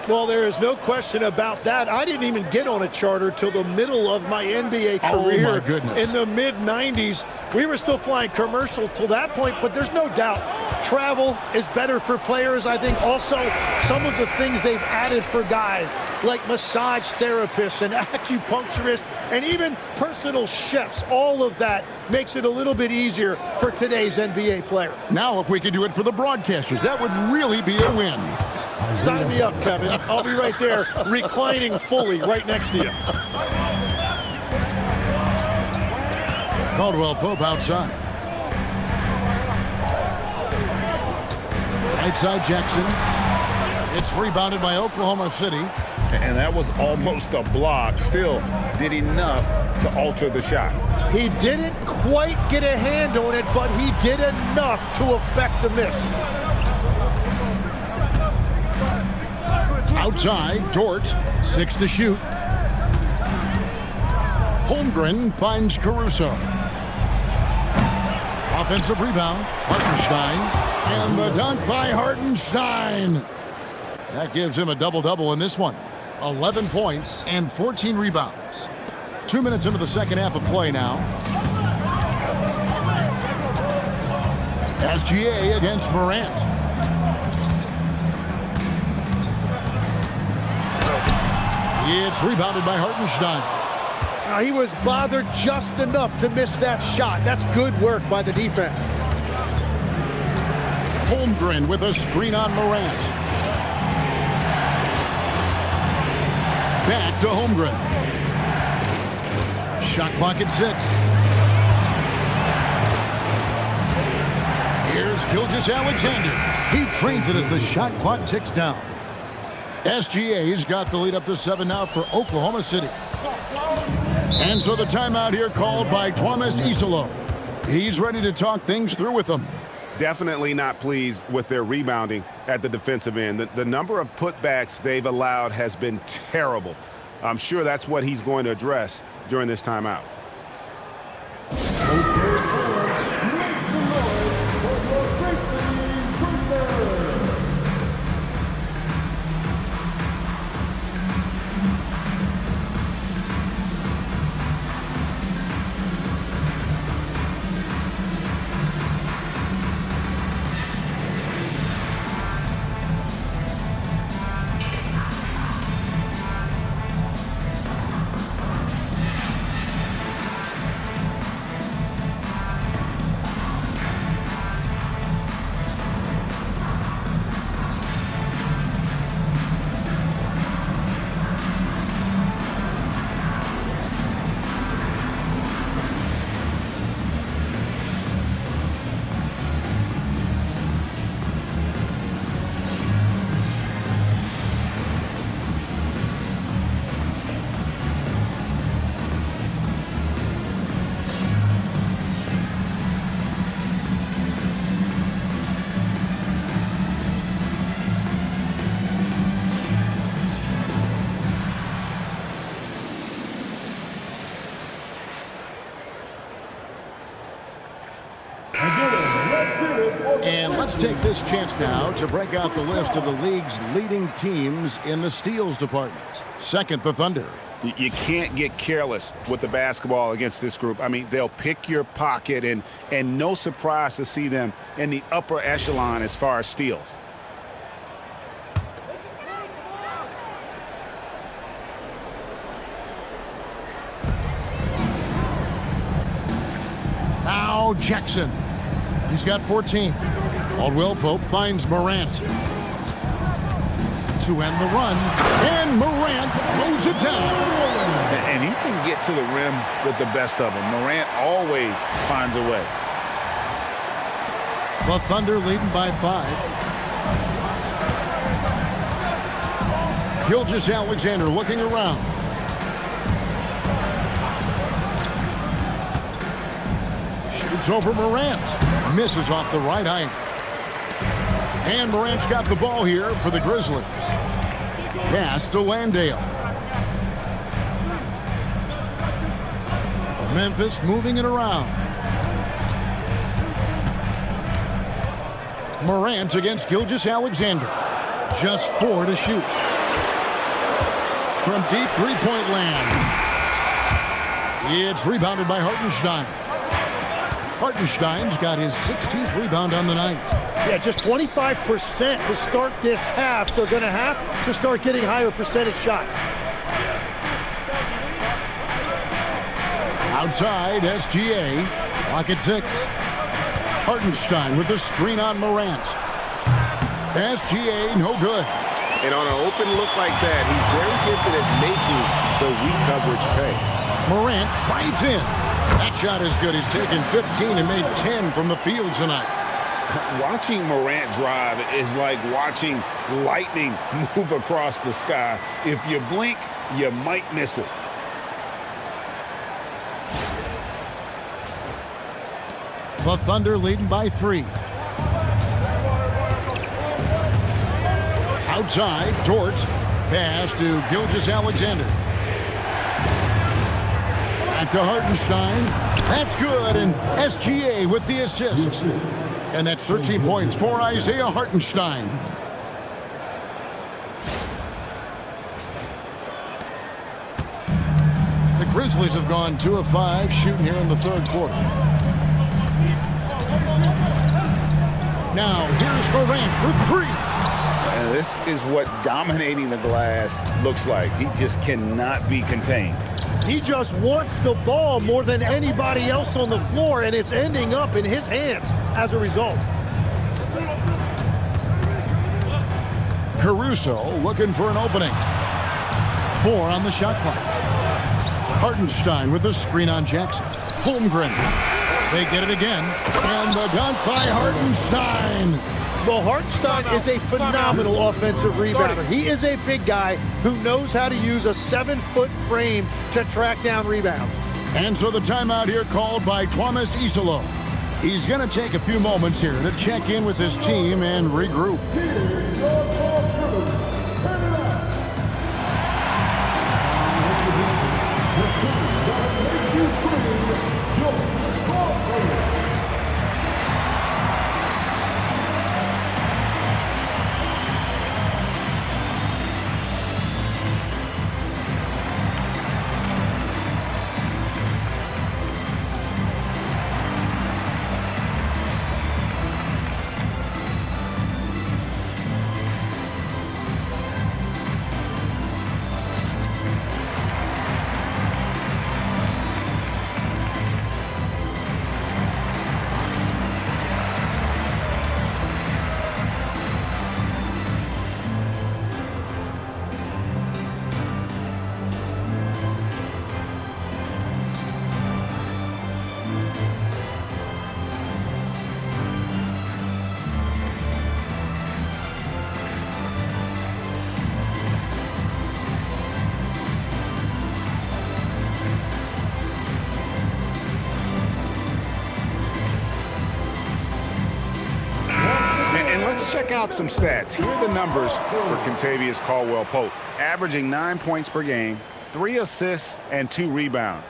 Well, there is no question about that. I didn't even get on a charter till the middle of my NBA career.
Oh, my goodness.
In the mid-90s. We were still flying commercial till that point, but there's no doubt travel is better for players. I think also some of the things they've added for guys like massage therapists and acupuncturists and even personal chefs, all of that makes it a little bit easier for today's NBA player.
Now, if we could do it for the broadcasters, that would really be a win.
Sign me up, Kevin. I'll be right there reclining fully right next to you.
Caldwell Pope outside. Right side Jackson. It's rebounded by Oklahoma City.
And that was almost a block. Still did enough to alter the shot.
He didn't quite get a hand on it, but he did enough to affect the miss.
Outside, Dort, 6 to shoot. Holmgren finds Caruso. Offensive rebound, Hartenstein. And the dunk by Hartenstein. That gives him a double-double in this one. 11 points and 14 rebounds. 2 minutes into the second half of play now. SGA against Morant. It's rebounded by Hartenstein.
He was bothered just enough to miss that shot. That's good work by the defense.
Holmgren with a screen on Morant. Back to Holmgren. Shot clock at 6. Here's Gilgeous-Alexander. He trains it as the shot clock ticks down. SGA's got the lead up to 7 now for Oklahoma City. And so the timeout here called by Thomas Isolo. He's ready to talk things through with them.
Definitely not pleased with their rebounding at the defensive end. The number of putbacks they've allowed has been terrible. I'm sure that's what he's going to address during this timeout.
And let's take this chance now to break out the list of the league's leading teams in the steals department. Second, the Thunder.
You can't get careless with the basketball against this group. I mean, they'll pick your pocket, and no surprise to see them in the upper echelon as far as steals.
Now Jackson. He's got 14. Caldwell Pope finds Morant to end the run, and Morant throws it down.
And he can get to the rim with the best of them. Morant always finds a way.
The Thunder leading by 5. Gilgeous-Alexander looking around. Shoots over Morant. Misses off the right eye. And Morant's got the ball here for the Grizzlies. Pass to Landale. Memphis moving it around. Morant against Gilgeous-Alexander. Just 4 to shoot. From deep three-point land. It's rebounded by Hartenstein. Hartenstein's got his 16th rebound on the night.
Yeah, just 25% to start this half. They're going to have to start getting higher percentage shots.
Outside, SGA. Clock at 6. Hartenstein with the screen on Morant. SGA, no good.
And on an open look like that, he's very gifted at making the weak coverage pay.
Morant drives in. That shot is good. He's taken 15 and made 10 from the field tonight.
Watching Morant drive is like watching lightning move across the sky. If you blink, you might miss it.
The Thunder leading by 3. Outside, Dort. Pass to Gilgeous-Alexander. Back to Hartenstein. That's good, and SGA with the assist. And that's 13 points for Isaiah Hartenstein. The Grizzlies have gone 2 of 5 shooting here in the third quarter. Now, here's Morant for 3.
And this is what dominating the glass looks like. He just cannot be contained.
He just wants the ball more than anybody else on the floor, and it's ending up in his hands as a result.
Caruso looking for an opening. 4 on the shot clock. Hartenstein with the screen on Jackson. Holmgren. They get it again. And the dunk by Hartenstein.
Well, Hartenstein is a phenomenal offensive rebounder. He is a big guy who knows how to use a 7-foot frame to track down rebounds.
And so the timeout here called by Thomas Isolo. He's going to take a few moments here to check in with his team and regroup.
Check out some stats. Here are the numbers for Kentavious Caldwell-Pope. Averaging 9 points per game, 3 assists, and 2 rebounds.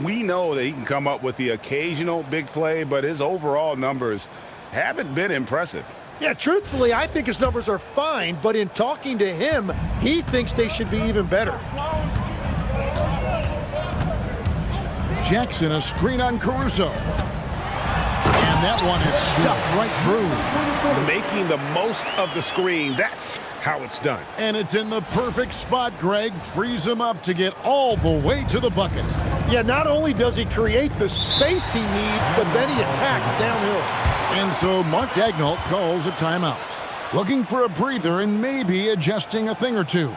We know that he can come up with the occasional big play, but his overall numbers
haven't been impressive.
Yeah, truthfully, I think his numbers are fine, but in talking to him, he thinks they should be even better.
Jackson, a screen on Caruso. And that one is stuffed right through.
Making the most of the screen, that's how it's done.
And it's in the perfect spot, Greg. Frees him up to get all the way to the bucket.
Yeah, not only does he create the space he needs, but then he attacks downhill.
And so Mark Daigneault calls a timeout. Looking for a breather and maybe adjusting a thing or two.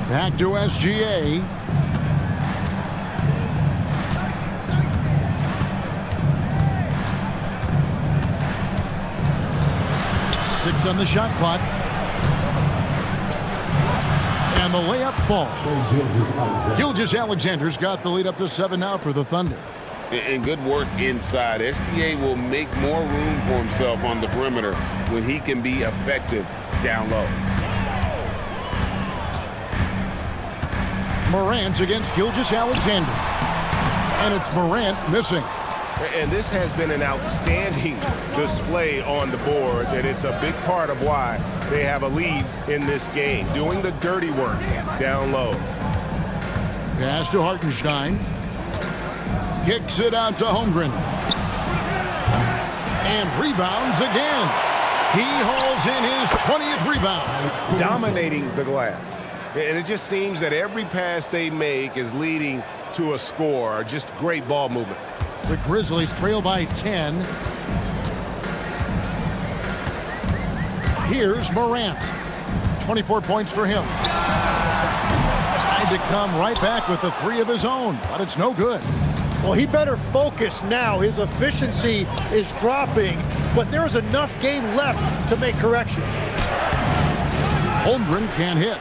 Back to SGA. Six on the shot clock. And the layup falls. Gilgeous-Alexander's got the lead up to 7 now for the Thunder.
And good work inside. SGA will make more room for himself on the perimeter when he can be effective down low.
Morant against Gilgeous-Alexander. And it's Morant missing.
And this has been an outstanding display on the boards, and it's a big part of why they have a lead in this game, doing the dirty work down low.
Pass to Hartenstein. Kicks it out to Holmgren. And rebounds again. He hauls in his 20th rebound.
Dominating the glass. And it just seems that every pass they make is leading to a score. Just great ball movement.
The Grizzlies trail by 10. Here's Morant. 24 points for him. Trying to come right back with the 3 of his own, but it's no good.
Well, he better focus now. His efficiency is dropping, but there's enough game left to make corrections.
Holmgren can't hit.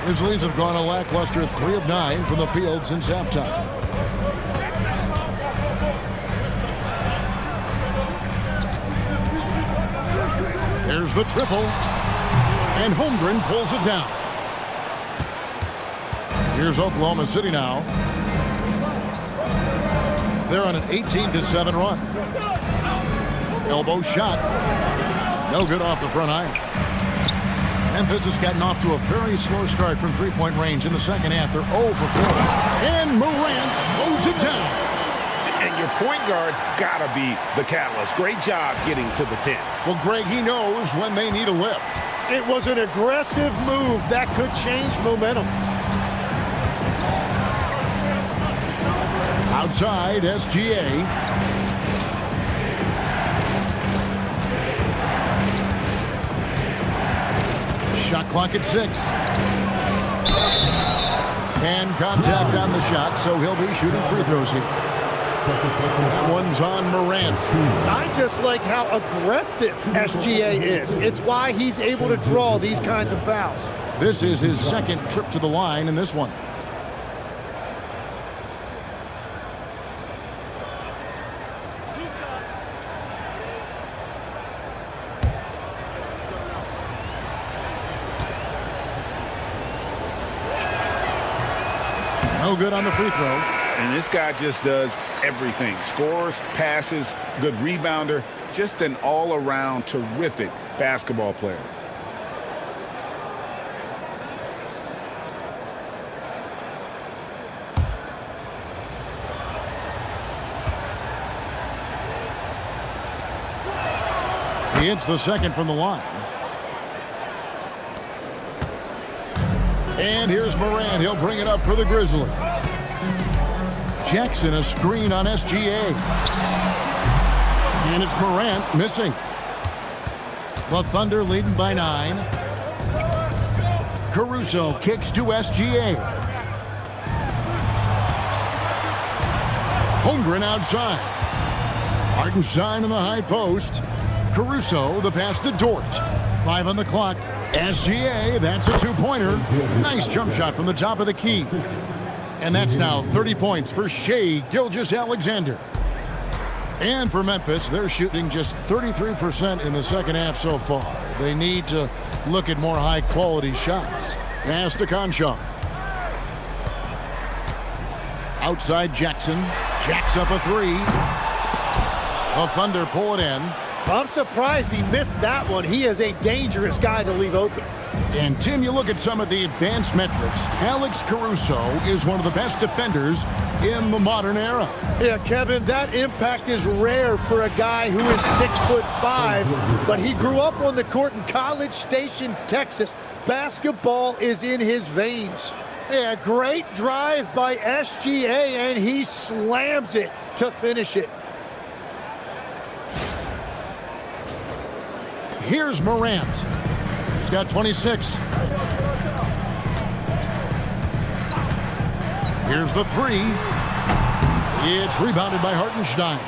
Grizzlies have gone a lackluster 3 of 9 from the field since halftime. There's the triple, and Holmgren pulls it down. Here's Oklahoma City now. They're on an 18-7 run. Elbow shot. No good off the front iron. Memphis has gotten off to a very slow start from three-point range in the second half. They're 0 for 4. And Morant throws it down.
And your point guard's got to be the catalyst. Great job getting to the 10.
Well, Greg, he knows when they need a lift.
It was an aggressive move that could change momentum.
Outside, SGA. Shot clock at 6. And contact on the shot, so he'll be shooting free throws here. That one's on Morant.
I just like how aggressive SGA is. It's why he's able to draw these kinds of fouls.
This is his second trip to the line in this one. No good on the free throw.
And this guy just does everything. Scores, passes, good rebounder, just an all-around terrific basketball player.
He hits the second from the line. And here's Morant. He'll bring it up for the Grizzlies. Jackson, a screen on SGA. And it's Morant missing. The Thunder leading by 9. Caruso kicks to SGA. Holmgren outside. Hartenstein in the high post. Caruso, the pass to Dort. 5 on the clock. SGA, that's a two-pointer. Nice jump shot from the top of the key. And that's now 30 points for Shai Gilgeous-Alexander. And for Memphis, they're shooting just 33% in the second half so far. They need to look at more high-quality shots. Pass to Conchar. Outside Jackson. Jacks up a 3. The Thunder pull it in.
I'm surprised he missed that one. He is a dangerous guy to leave open.
And, Tim, you look at some of the advanced metrics. Alex Caruso is one of the best defenders in the modern era.
Yeah, Kevin, that impact is rare for a guy who is 6'5", but he grew up on the court in College Station, Texas. Basketball is in his veins. Yeah, great drive by SGA, and he slams it to finish it.
Here's Morant. He's got 26. Here's the 3. It's rebounded by Hartenstein.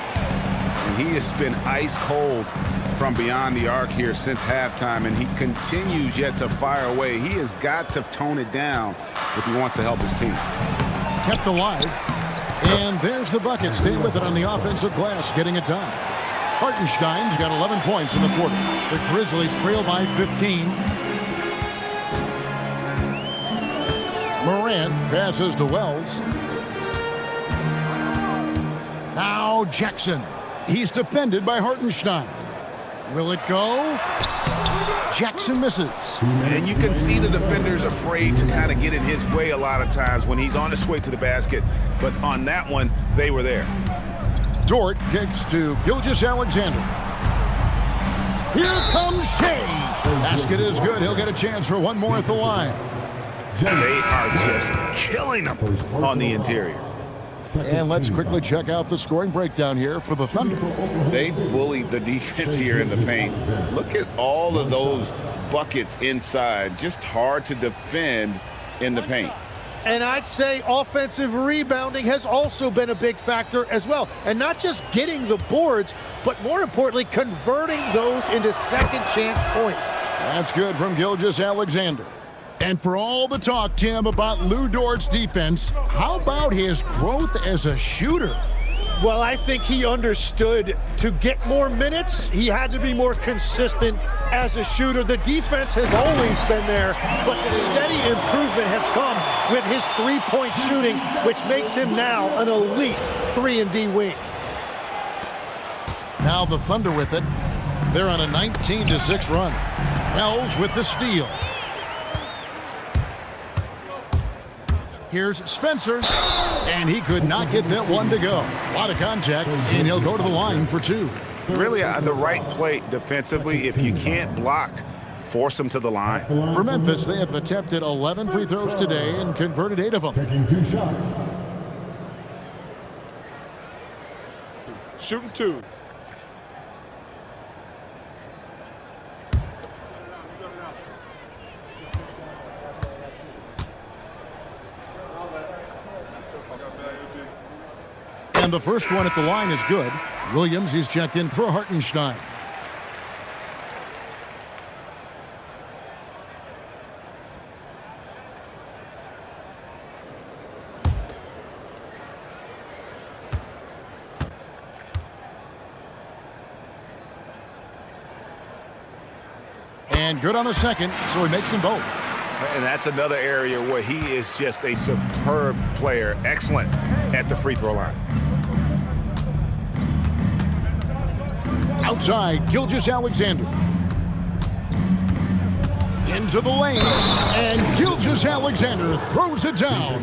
He has been ice cold from beyond the arc here since halftime, and he continues yet to fire away. He has got to tone it down if he wants to help his team.
Kept alive. And there's the bucket. Stay with it on the offensive glass, getting it done. Hartenstein's got 11 points in the quarter. The Grizzlies trail by 15. Morant passes to Wells. Now Jackson. He's defended by Hartenstein. Will it go? Jackson misses.
And you can see the defenders afraid to kind of get in his way a lot of times when he's on his way to the basket. But on that one, they were there.
Dort kicks to Gilgeous-Alexander. Here comes Shai. Basket is good. He'll get a chance for one more at the line.
They are just killing them on the interior.
And let's quickly check out the scoring breakdown here for the Thunder.
They bullied the defense here in the paint. Look at all of those buckets inside. Just hard to defend in the paint.
And I'd say offensive rebounding has also been a big factor as well. And not just getting the boards, but more importantly, converting those into second chance points.
That's good from Gilgeous-Alexander. And for all the talk, Tim, about Lou Dort's defense, how about his growth as a shooter?
Well, I think he understood to get more minutes, he had to be more consistent as a shooter. The defense has always been there, but the steady improvement has come with his three-point shooting, which makes him now an elite 3-and-D wing.
Now the Thunder with it. They're on a 19-6 run. Wells with the steal. Here's Spencer, and he could not get that one to go. A lot of contact, and he'll go to the line for 2.
Really the right play defensively. If you can't block, force them to the line.
For Memphis, they have attempted 11 free throws today and converted 8 of them.
Taking 2 shots.
Shooting 2.
And the first one at the line is good. Williams is checked in for Hartenstein. And good on the second, so he makes them both.
And that's another area where he is just a superb player. Excellent at the free throw line.
Outside, Gilgeous-Alexander. Into the lane, and Gilgeous-Alexander throws it down.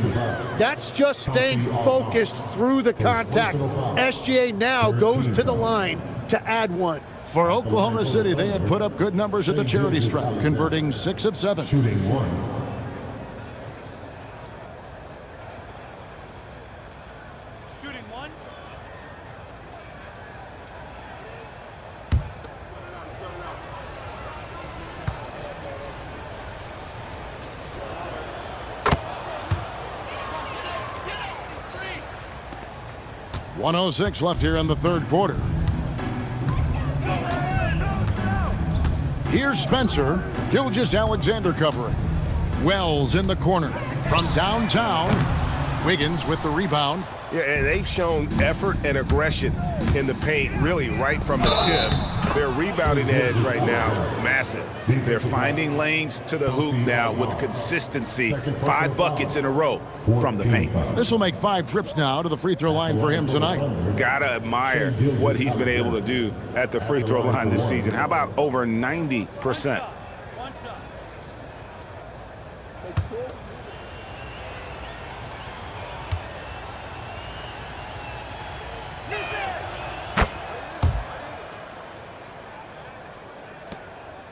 That's just staying focused through the contact. SGA now goes to the line to add one.
For Oklahoma City, they had put up good numbers at the charity stripe, converting 6 of 7.
Shooting 1.
Shooting 1.
.106 left here in the third quarter. Here's Spencer. Gilgeous-Alexander covering. Wells in the corner. From downtown, Wiggins with the rebound.
Yeah, and they've shown effort and aggression in the paint, really right from the tip. Their rebounding edge right now, massive. They're finding lanes to the hoop now with consistency. 5 buckets in a row from the paint.
This will make 5 trips now to the free throw line for him tonight.
Gotta admire what he's been able to do at the free throw line this season. How about over 90%?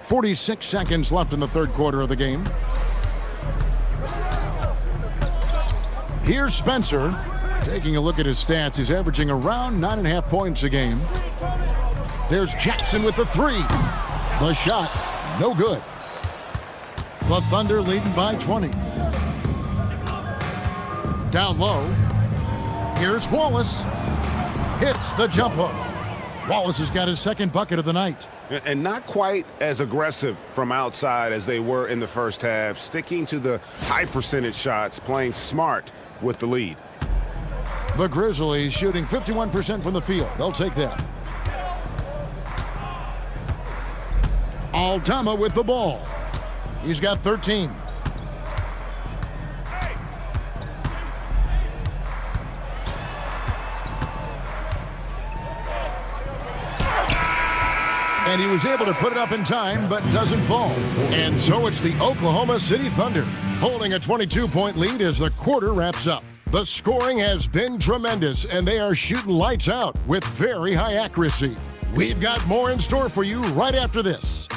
46 seconds left in the third quarter of the game. Here's Spencer. Taking a look at his stats, he's averaging around 9.5 points a game. There's Jackson with the 3. The shot, no good. The Thunder leading by 20. Down low. Here's Wallace. Hits the jump hook. Wallace has got his second bucket of the night.
And not quite as aggressive from outside as they were in the first half, sticking to the high percentage shots, playing smart with the lead.
The Grizzlies shooting 51% from the field. They'll take that. Aldama with the ball. He's got 13. And he was able to put it up in time, but doesn't fall. And so it's the Oklahoma City Thunder holding a 22-point lead as the quarter wraps up. The scoring has been tremendous, and they are shooting lights out with very high accuracy. We've got more in store for you right after this.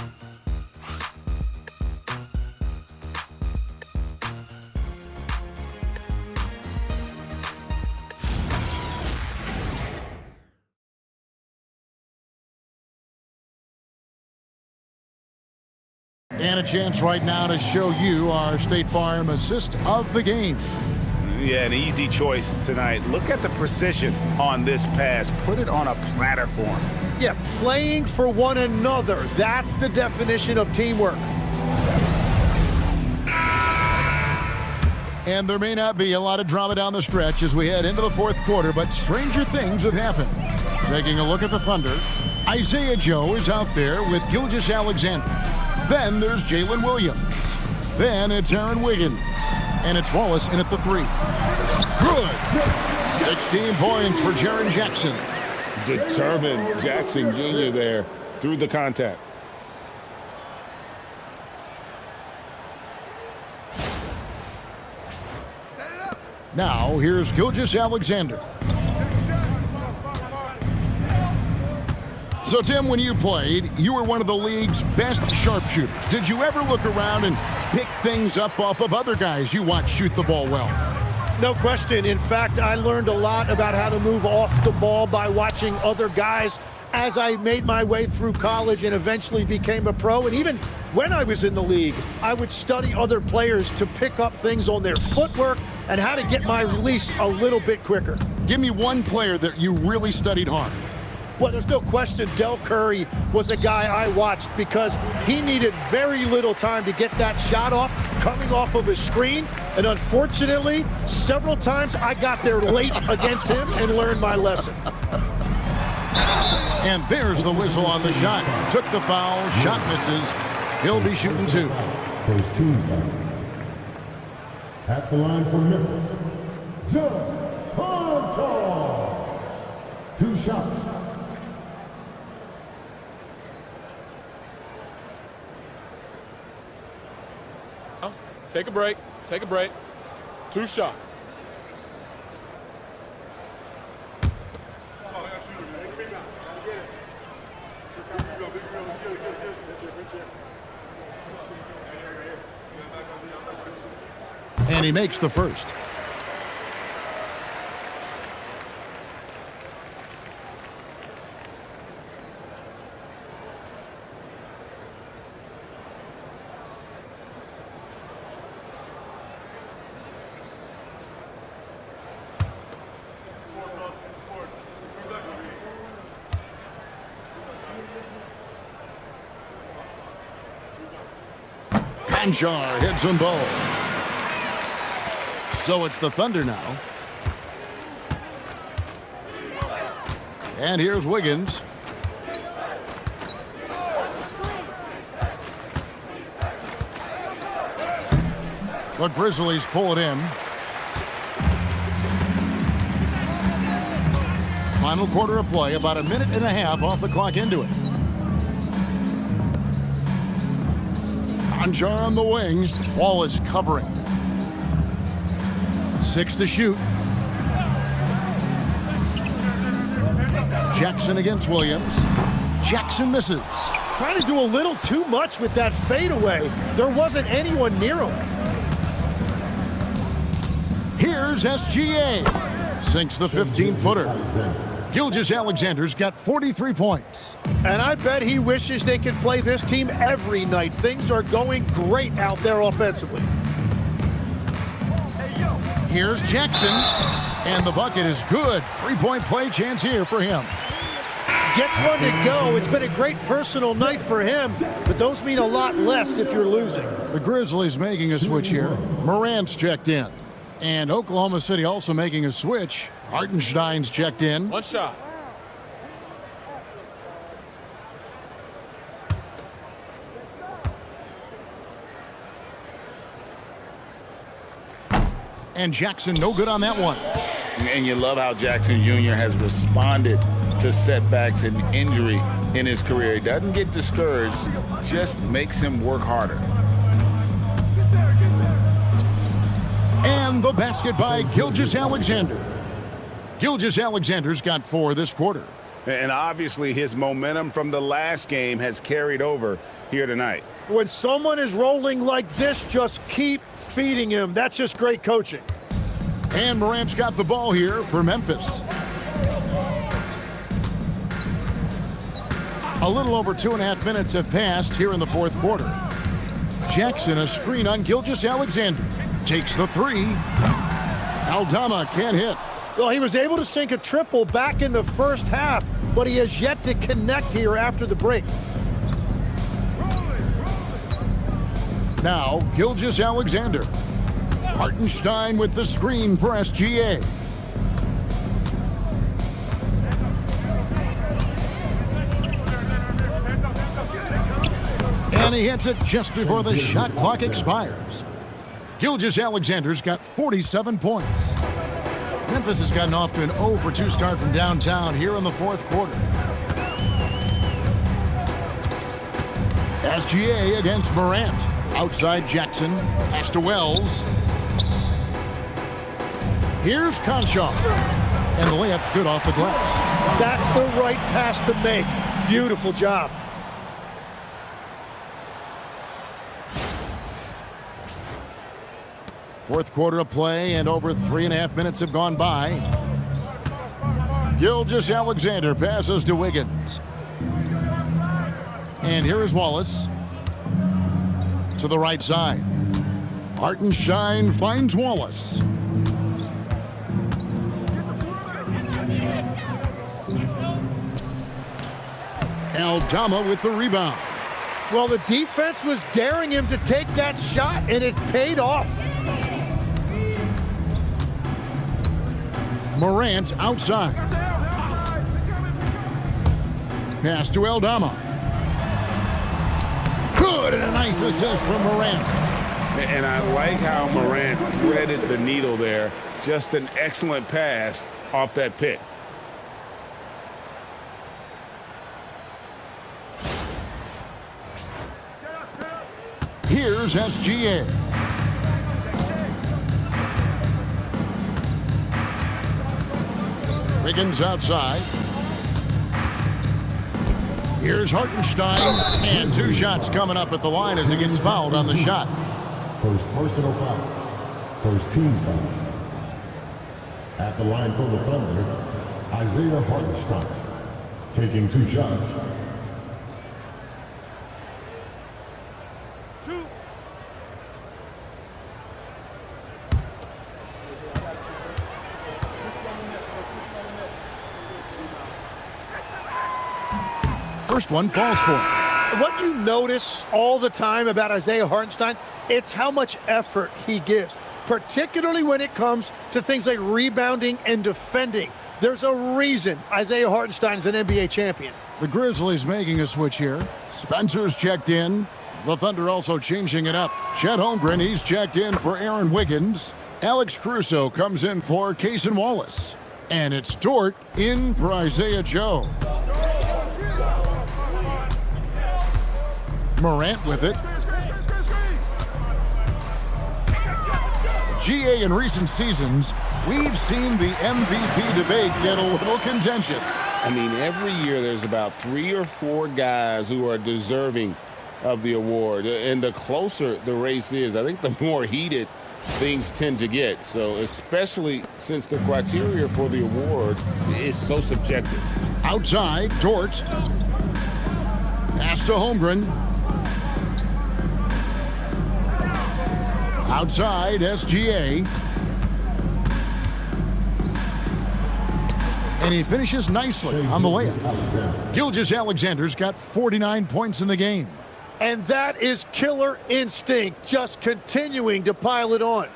And a chance right now to show you our State Farm assist of the game.
Yeah, an easy choice tonight. Look at the precision on this pass. Put it on a platter for him.
Yeah, playing for one another. That's the definition of teamwork.
And there may not be a lot of drama down the stretch as we head into the fourth quarter, but stranger things have happened. Taking a look at the Thunder, Isaiah Joe is out there with Gilgeous-Alexander. Then there's Jalen Williams. Then it's Aaron Wiggins. And it's Wallace in at the 3. Good. 16 points for Jaren Jackson.
Determined Jackson Jr. there through the contact.
Now here's Gilgeous-Alexander. So, Tim, when you played, you were one of the league's best sharpshooters. Did you ever look around and pick things up off of other guys you watch shoot the ball well?
No question. In fact, I learned a lot about how to move off the ball by watching other guys as I made my way through college and eventually became a pro. And even when I was in the league, I would study other players to pick up things on their footwork and how to get my release a little bit quicker.
Give me one player that you really studied hard.
Well, there's no question Del Curry was a guy I watched because he needed very little time to get that shot off, coming off of his screen. And unfortunately, several times I got there late against him and learned my lesson.
And there's the whistle on the shot. Took the foul, shot misses. He'll be shooting 2.
First team foul. At the line for Memphis, Chet Holmgren. 2 shots.
Take a break. Take a break. 2 shots.
And he makes the first. Conjar hits them both. So it's the Thunder now. And here's Wiggins. The Grizzlies pull it in. Final quarter of play, about a minute and a half off the clock into it. Conjar on the wing. Wallace covering. 6 to shoot. Jackson against Williams. Jackson misses.
Trying to do a little too much with that fadeaway. There wasn't anyone near him.
Here's SGA. Sinks the 15-footer. Gilgeous-Alexander's got 43 points.
And I bet he wishes they could play this team every night. Things are going great out there offensively.
Here's Jackson. And the bucket is good. 3-point play chance here for him.
Gets one to go. It's been a great personal night for him, but those mean a lot less if you're losing.
The Grizzlies making a switch here. Morant's checked in. And Oklahoma City also making a switch. Hartenstein's checked in.
1 shot.
And Jackson no good on that one.
And you love how Jackson Jr. has responded to setbacks and injury in his career. He doesn't get discouraged, just makes him work harder.
And the basket by Gilgeous-Alexander. Gilgeous-Alexander's got 4 this quarter.
And obviously his momentum from the last game has carried over here tonight.
When someone is rolling like this, just keep feeding him. That's just great coaching.
And Morant's got the ball here for Memphis. A little over 2.5 minutes have passed here in the 4th quarter. Jackson, a screen on Gilgeous-Alexander. Takes the 3. Aldama can't hit.
Well, he was able to sink a triple back in the first half, but he has yet to connect here after the break.
Now, Gilgeous-Alexander. Hartenstein with the screen for SGA. And he hits it just before the shot clock expires. Gilgeous-Alexander's got 47 points. Memphis has gotten off to an 0 for 2 start from downtown here in the 4th quarter. SGA against Morant. Outside Jackson. Pass to Wells. Here's Conjar. And the layup's good off the glass.
That's the right pass to make. Beautiful job.
Fourth quarter of play, and over 3.5 minutes have gone by. Gilgeous-Alexander passes to Wiggins. And here is Wallace. To the right side. Hartenstein finds Wallace. Aldama with the rebound.
Well, the defense was daring him to take that shot, and it paid off.
Morant outside. Pass to Aldama. Good, and a nice assist from Morant.
And I like how Morant threaded the needle there. Just an excellent pass off that pick.
Here's SGA. Wiggins outside. Here's Hartenstein, and 2 shots coming up at the line as he gets fouled on the shot.
First personal foul. First team foul. At the line for the Thunder, Isaiah Hartenstein, taking 2 shots.
First one falls for him.
What you notice all the time about Isaiah Hartenstein, it's how much effort he gives, particularly when it comes to things like rebounding and defending. There's a reason Isaiah Hartenstein is an NBA champion.
The Grizzlies making a switch here. Spencer's checked in. The Thunder also changing it up. Chet Holmgren, he's checked in for Aaron Wiggins. Alex Caruso comes in for Cason Wallace. And it's Dort in for Isaiah Joe. Morant with it. GA, in recent seasons, we've seen the MVP debate get a little contentious.
I mean, every year there's about 3 or 4 guys who are deserving of the award. And the closer the race is, I think the more heated things tend to get. So especially since the criteria for the award is so subjective.
Outside, Dort. Pass to Holmgren. Outside, SGA. And he finishes nicely on the layup. Gilgeous-Alexander's got 49 points in the game.
And that is killer instinct, just continuing to pile it on.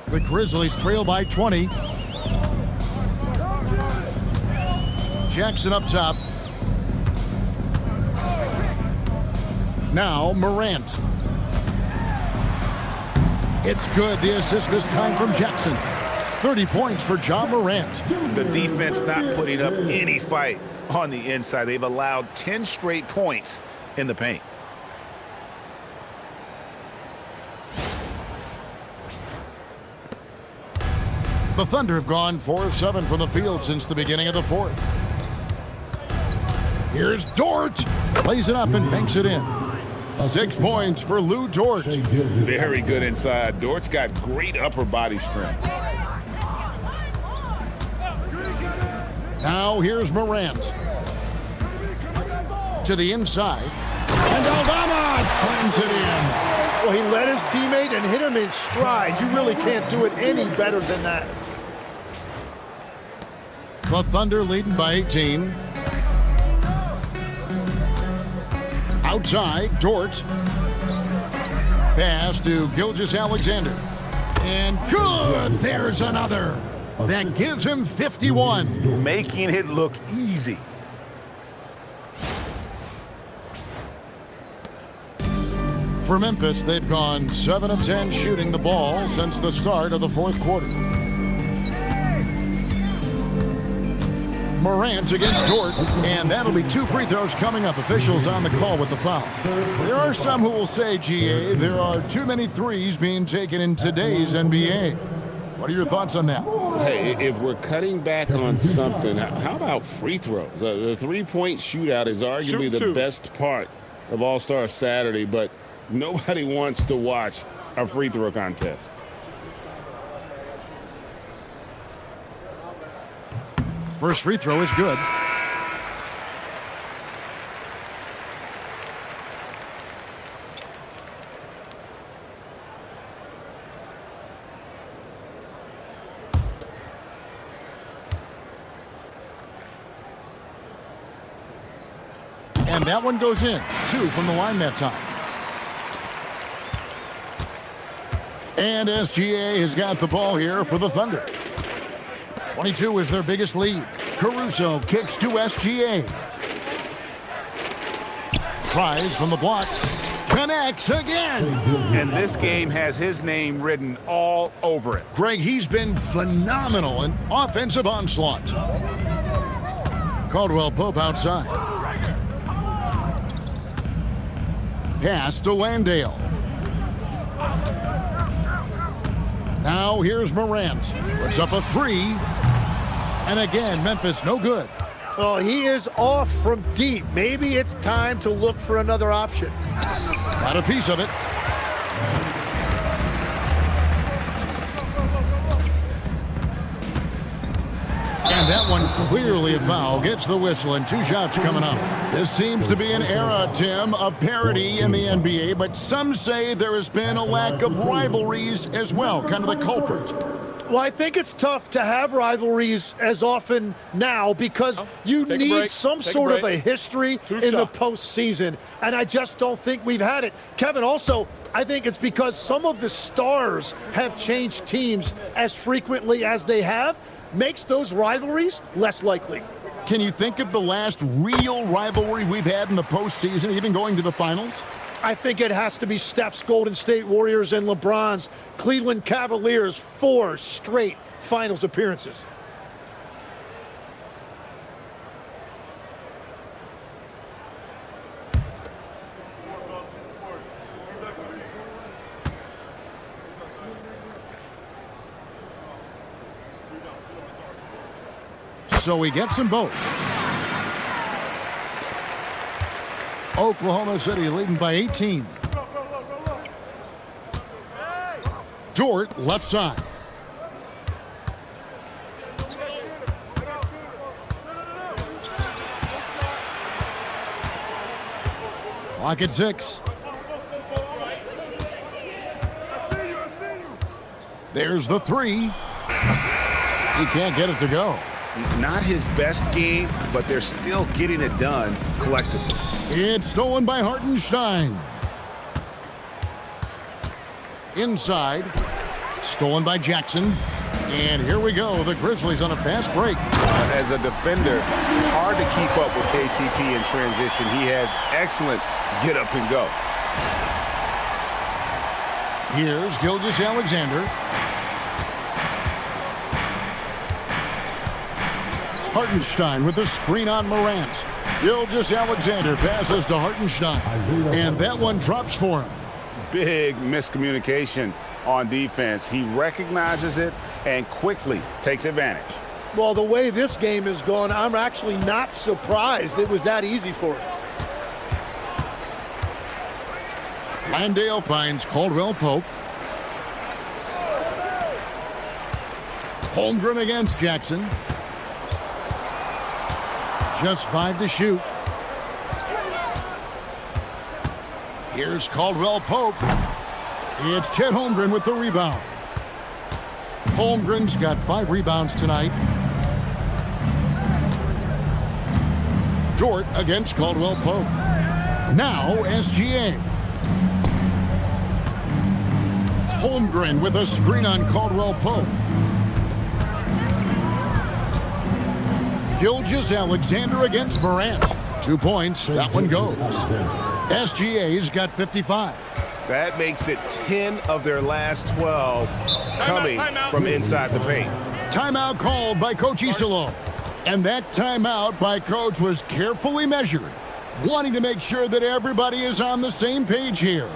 The Grizzlies trail by 20. Jackson up top. Now Morant. It's good. The assist this time from Jackson. 30 points for Ja Morant.
The defense not putting up any fight on the inside. They've allowed 10 straight points in the paint.
The Thunder have gone 4 of 7 from the field since the beginning of the 4th. Here's Dort. Plays it up and banks it in. 6 points for Lou Dort.
Very good inside. Dort's got great upper body strength.
Now here's Morant. To the inside. And Aldama slams it in.
Well, he led his teammate and hit him in stride. You really can't do it any better than that.
The Thunder leading by 18. Outside, Dort. Pass to Gilgeous-Alexander. And good! There's another. That gives him 51.
Making it look easy.
For Memphis, they've gone 7 of 10 shooting the ball since the start of the 4th quarter. Morant against Dort, and that'll be 2 free throws coming up. Officials on the call with the foul. There are some who will say, GA, there are too many threes being taken in today's NBA. What are your thoughts on that?
Hey, if we're cutting back on something, how about free throws? The three-point shootout is arguably the best part of All-Star Saturday, but nobody wants to watch a free throw contest.
First free throw is good. And that one goes in. 2 from the line that time. And SGA has got the ball here for the Thunder. 22 is their biggest lead. Caruso kicks to SGA. Tries from the block. Connects again.
And this game has his name written all over it.
Greg, he's been phenomenal in offensive onslaught. Caldwell Pope outside. Pass to Landale. Now here's Morant. Puts up a 3. And again, Memphis no good.
Oh, he is off from deep. Maybe it's time to look for another option.
Got a piece of it. And that one clearly a foul. Gets the whistle and 2 shots coming up. This seems to be an era, Tim, of parity in the NBA, but some say there has been a lack of rivalries as well, kind of the culprit.
Well, I think it's tough to have rivalries as often now because you need some sort of a history in the postseason, and I just don't think we've had it. Kevin, also, I think it's because some of the stars have changed teams as frequently as they have, makes those rivalries less likely.
Can you think of the last real rivalry we've had in the postseason, even going to the finals?
I think it has to be Steph's Golden State Warriors and LeBron's Cleveland Cavaliers' 4 straight finals appearances.
So he gets them both. Oklahoma City leading by 18. Dort left side. Clock at 6. There's the 3. He can't get it to go.
Not his best game, but they're still getting it done collectively.
It's stolen by Hartenstein. Inside. Stolen by Jackson. And here we go. The Grizzlies on a fast break.
As a defender, hard to keep up with KCP in transition. He has excellent get up and go.
Here's Gilgeous-Alexander. Hartenstein with the screen on Morant. Gilgeous-Alexander passes to Hartenstein. And that one drops for him.
Big miscommunication on defense. He recognizes it and quickly takes advantage.
Well, the way this game is going, I'm actually not surprised it was that easy for him.
Landale finds Caldwell Pope. Holmgren against Jackson. Just 5 to shoot. Here's Caldwell Pope. It's Chet Holmgren with the rebound. Holmgren's got 5 rebounds tonight. Dort against Caldwell Pope. Now SGA. Holmgren with a screen on Caldwell Pope. Gilgeous-Alexander against Morant. 2 points. That one goes. SGA's got 55.
That makes it 10 of their last 12 coming from inside the paint.
Timeout called by Coach Isolo. And that timeout by Coach was carefully measured, wanting to make sure that everybody is on the same page here.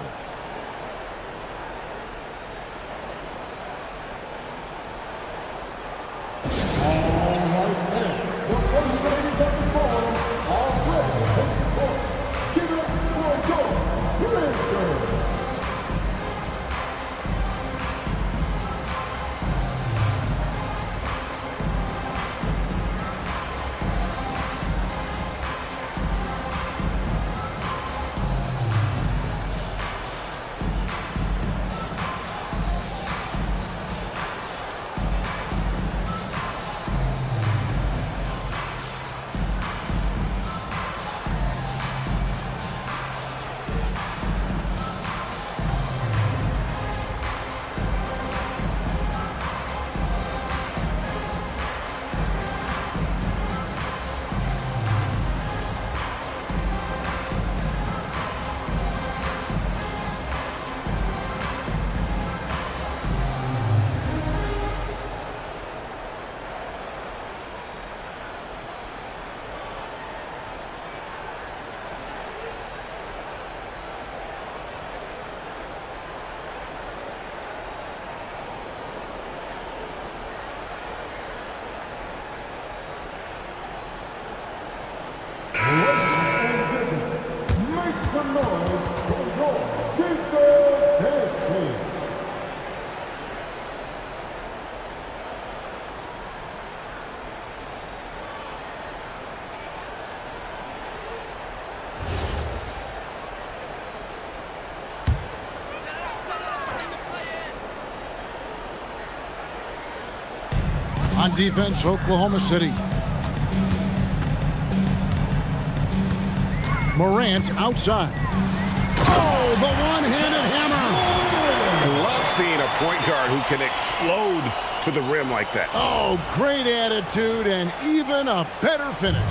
On defense, Oklahoma City. Morant outside. Oh, the one-handed hammer.
Love seeing a point guard who can explode to the rim like that.
Oh, great attitude and even a better finish.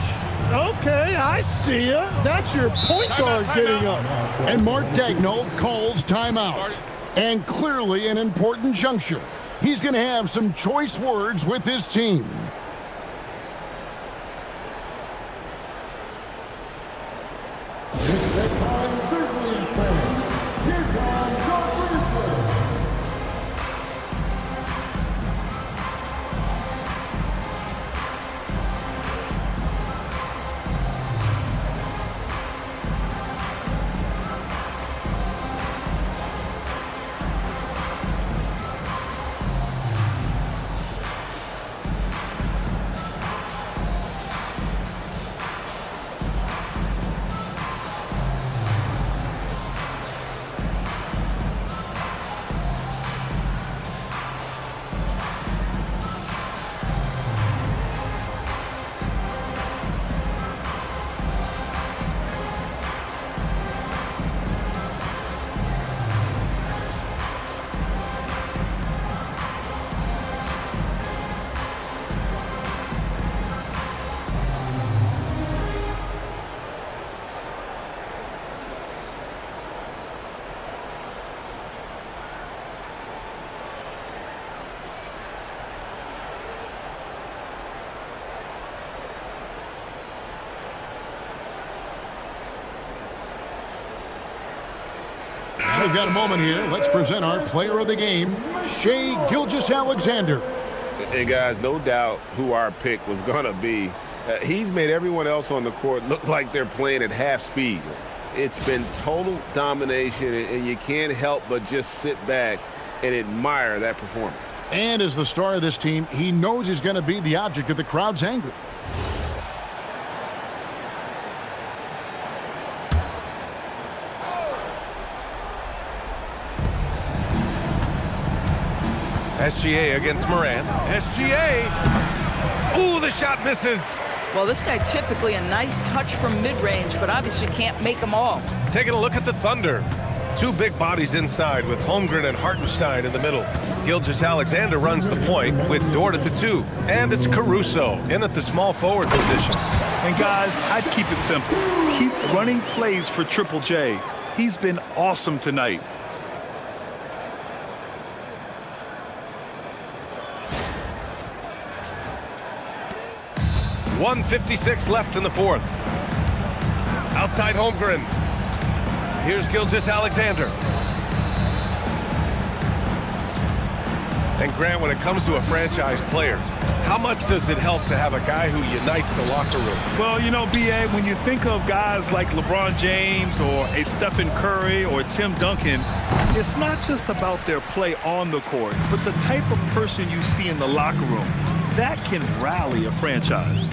Okay, I see ya. That's your point guard getting up.
And Mark Daigneault calls timeout. And clearly an important juncture. He's going to have some choice words with his team. We've got a moment here. Let's present our player of the game, Shai Gilgeous-Alexander.
And guys, no doubt who our pick was going to be. He's made everyone else on the court look like they're playing at half speed. It's been total domination, and you can't help but just sit back and admire that performance.
And as the star of this team, he knows he's going to be the object of the crowd's anger.
SGA against Morant. SGA! Ooh, the shot misses.
Well, this guy typically a nice touch from mid-range, but obviously can't make them all.
Taking a look at the Thunder. Two big bodies inside with Holmgren and Hartenstein in the middle. Gilgeous-Alexander runs the point with Dort at the 2. And it's Caruso in at the small forward position.
And guys, I'd keep it simple. Keep running plays for Triple J. He's been awesome tonight.
.156 left in the fourth. Outside Holmgren. Here's Gilgeous-Alexander. And Grant, when it comes to a franchise player, how much does it help to have a guy who unites the locker room?
Well, you know, B.A., when you think of guys like LeBron James or a Stephen Curry or Tim Duncan, it's not just about their play on the court, but the type of person you see in the locker room. That can rally a franchise.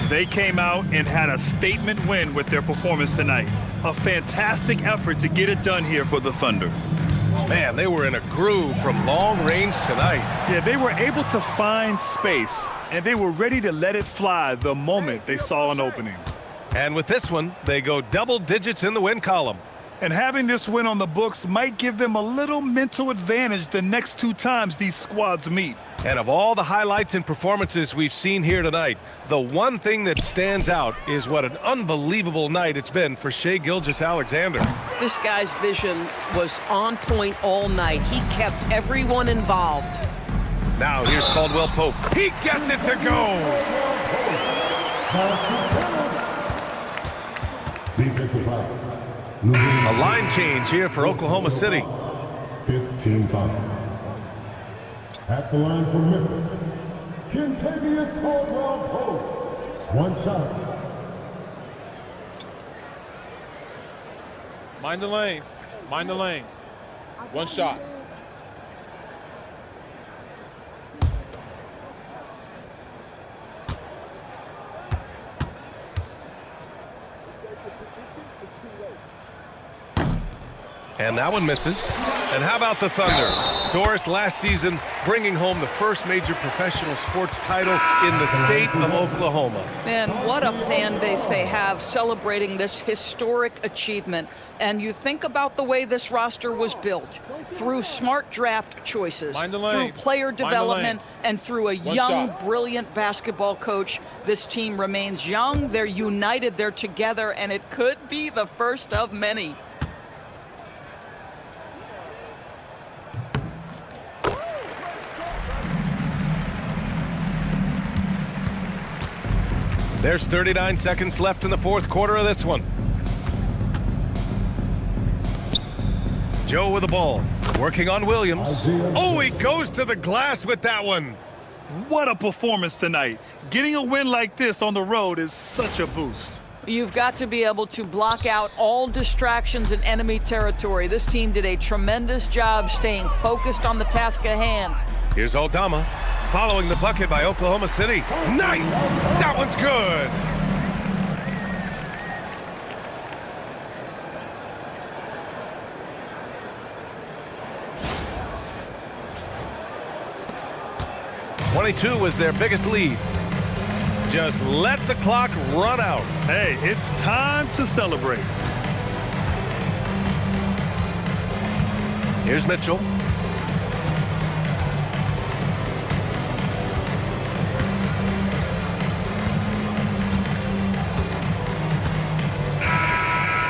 They came out and had a statement win with their performance tonight. A fantastic effort to get it done here for the Thunder.
Man, they were in a groove from long range tonight.
Yeah, they were able to find space, and they were ready to let it fly the moment they saw an opening.
And with this one, they go double digits in the win column.
And having this win on the books might give them a little mental advantage the next 2 times these squads meet.
And of all the highlights and performances we've seen here tonight, the one thing that stands out is what an unbelievable night it's been for Shai Gilgeous-Alexander.
This guy's vision was on point all night. He kept everyone involved.
Now here's Caldwell Pope. He gets it to go! A line change here for Oklahoma City.
15 foul. At the line for Memphis, Caldwell Pope. 1 shot.
Mind the lanes. Mind the lanes. 1 shot.
And that one misses. And how about the Thunder? Doris, last season, bringing home the first major professional sports title in the state of Oklahoma.
And what a fan base they have celebrating this historic achievement. And you think about the way this roster was built, through smart draft choices, through player development, and through a young, brilliant basketball coach. This team remains young, they're united, they're together, and it could be the first of many.
There's 39 seconds left in the fourth quarter of this one. Joe with the ball, working on Williams. Oh, he goes to the glass with that one.
What a performance tonight. Getting a win like this on the road is such a boost.
You've got to be able to block out all distractions in enemy territory. This team did a tremendous job staying focused on the task at hand.
Here's Aldama, following the bucket by Oklahoma City. Nice! That one's good! .22 was their biggest lead. Just let the clock run out.
Hey, it's time to celebrate.
Here's Mitchell.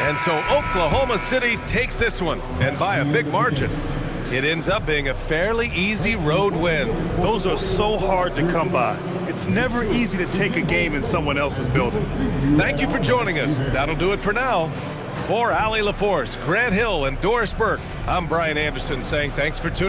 And so Oklahoma City takes this one, and by a big margin. It ends up being a fairly easy road win.
Those are so hard to come by. It's never easy to take a game in someone else's building.
Thank you for joining us. That'll do it for now. For Allie LaForce, Grant Hill, and Doris Burke, I'm Brian Anderson saying thanks for tuning in.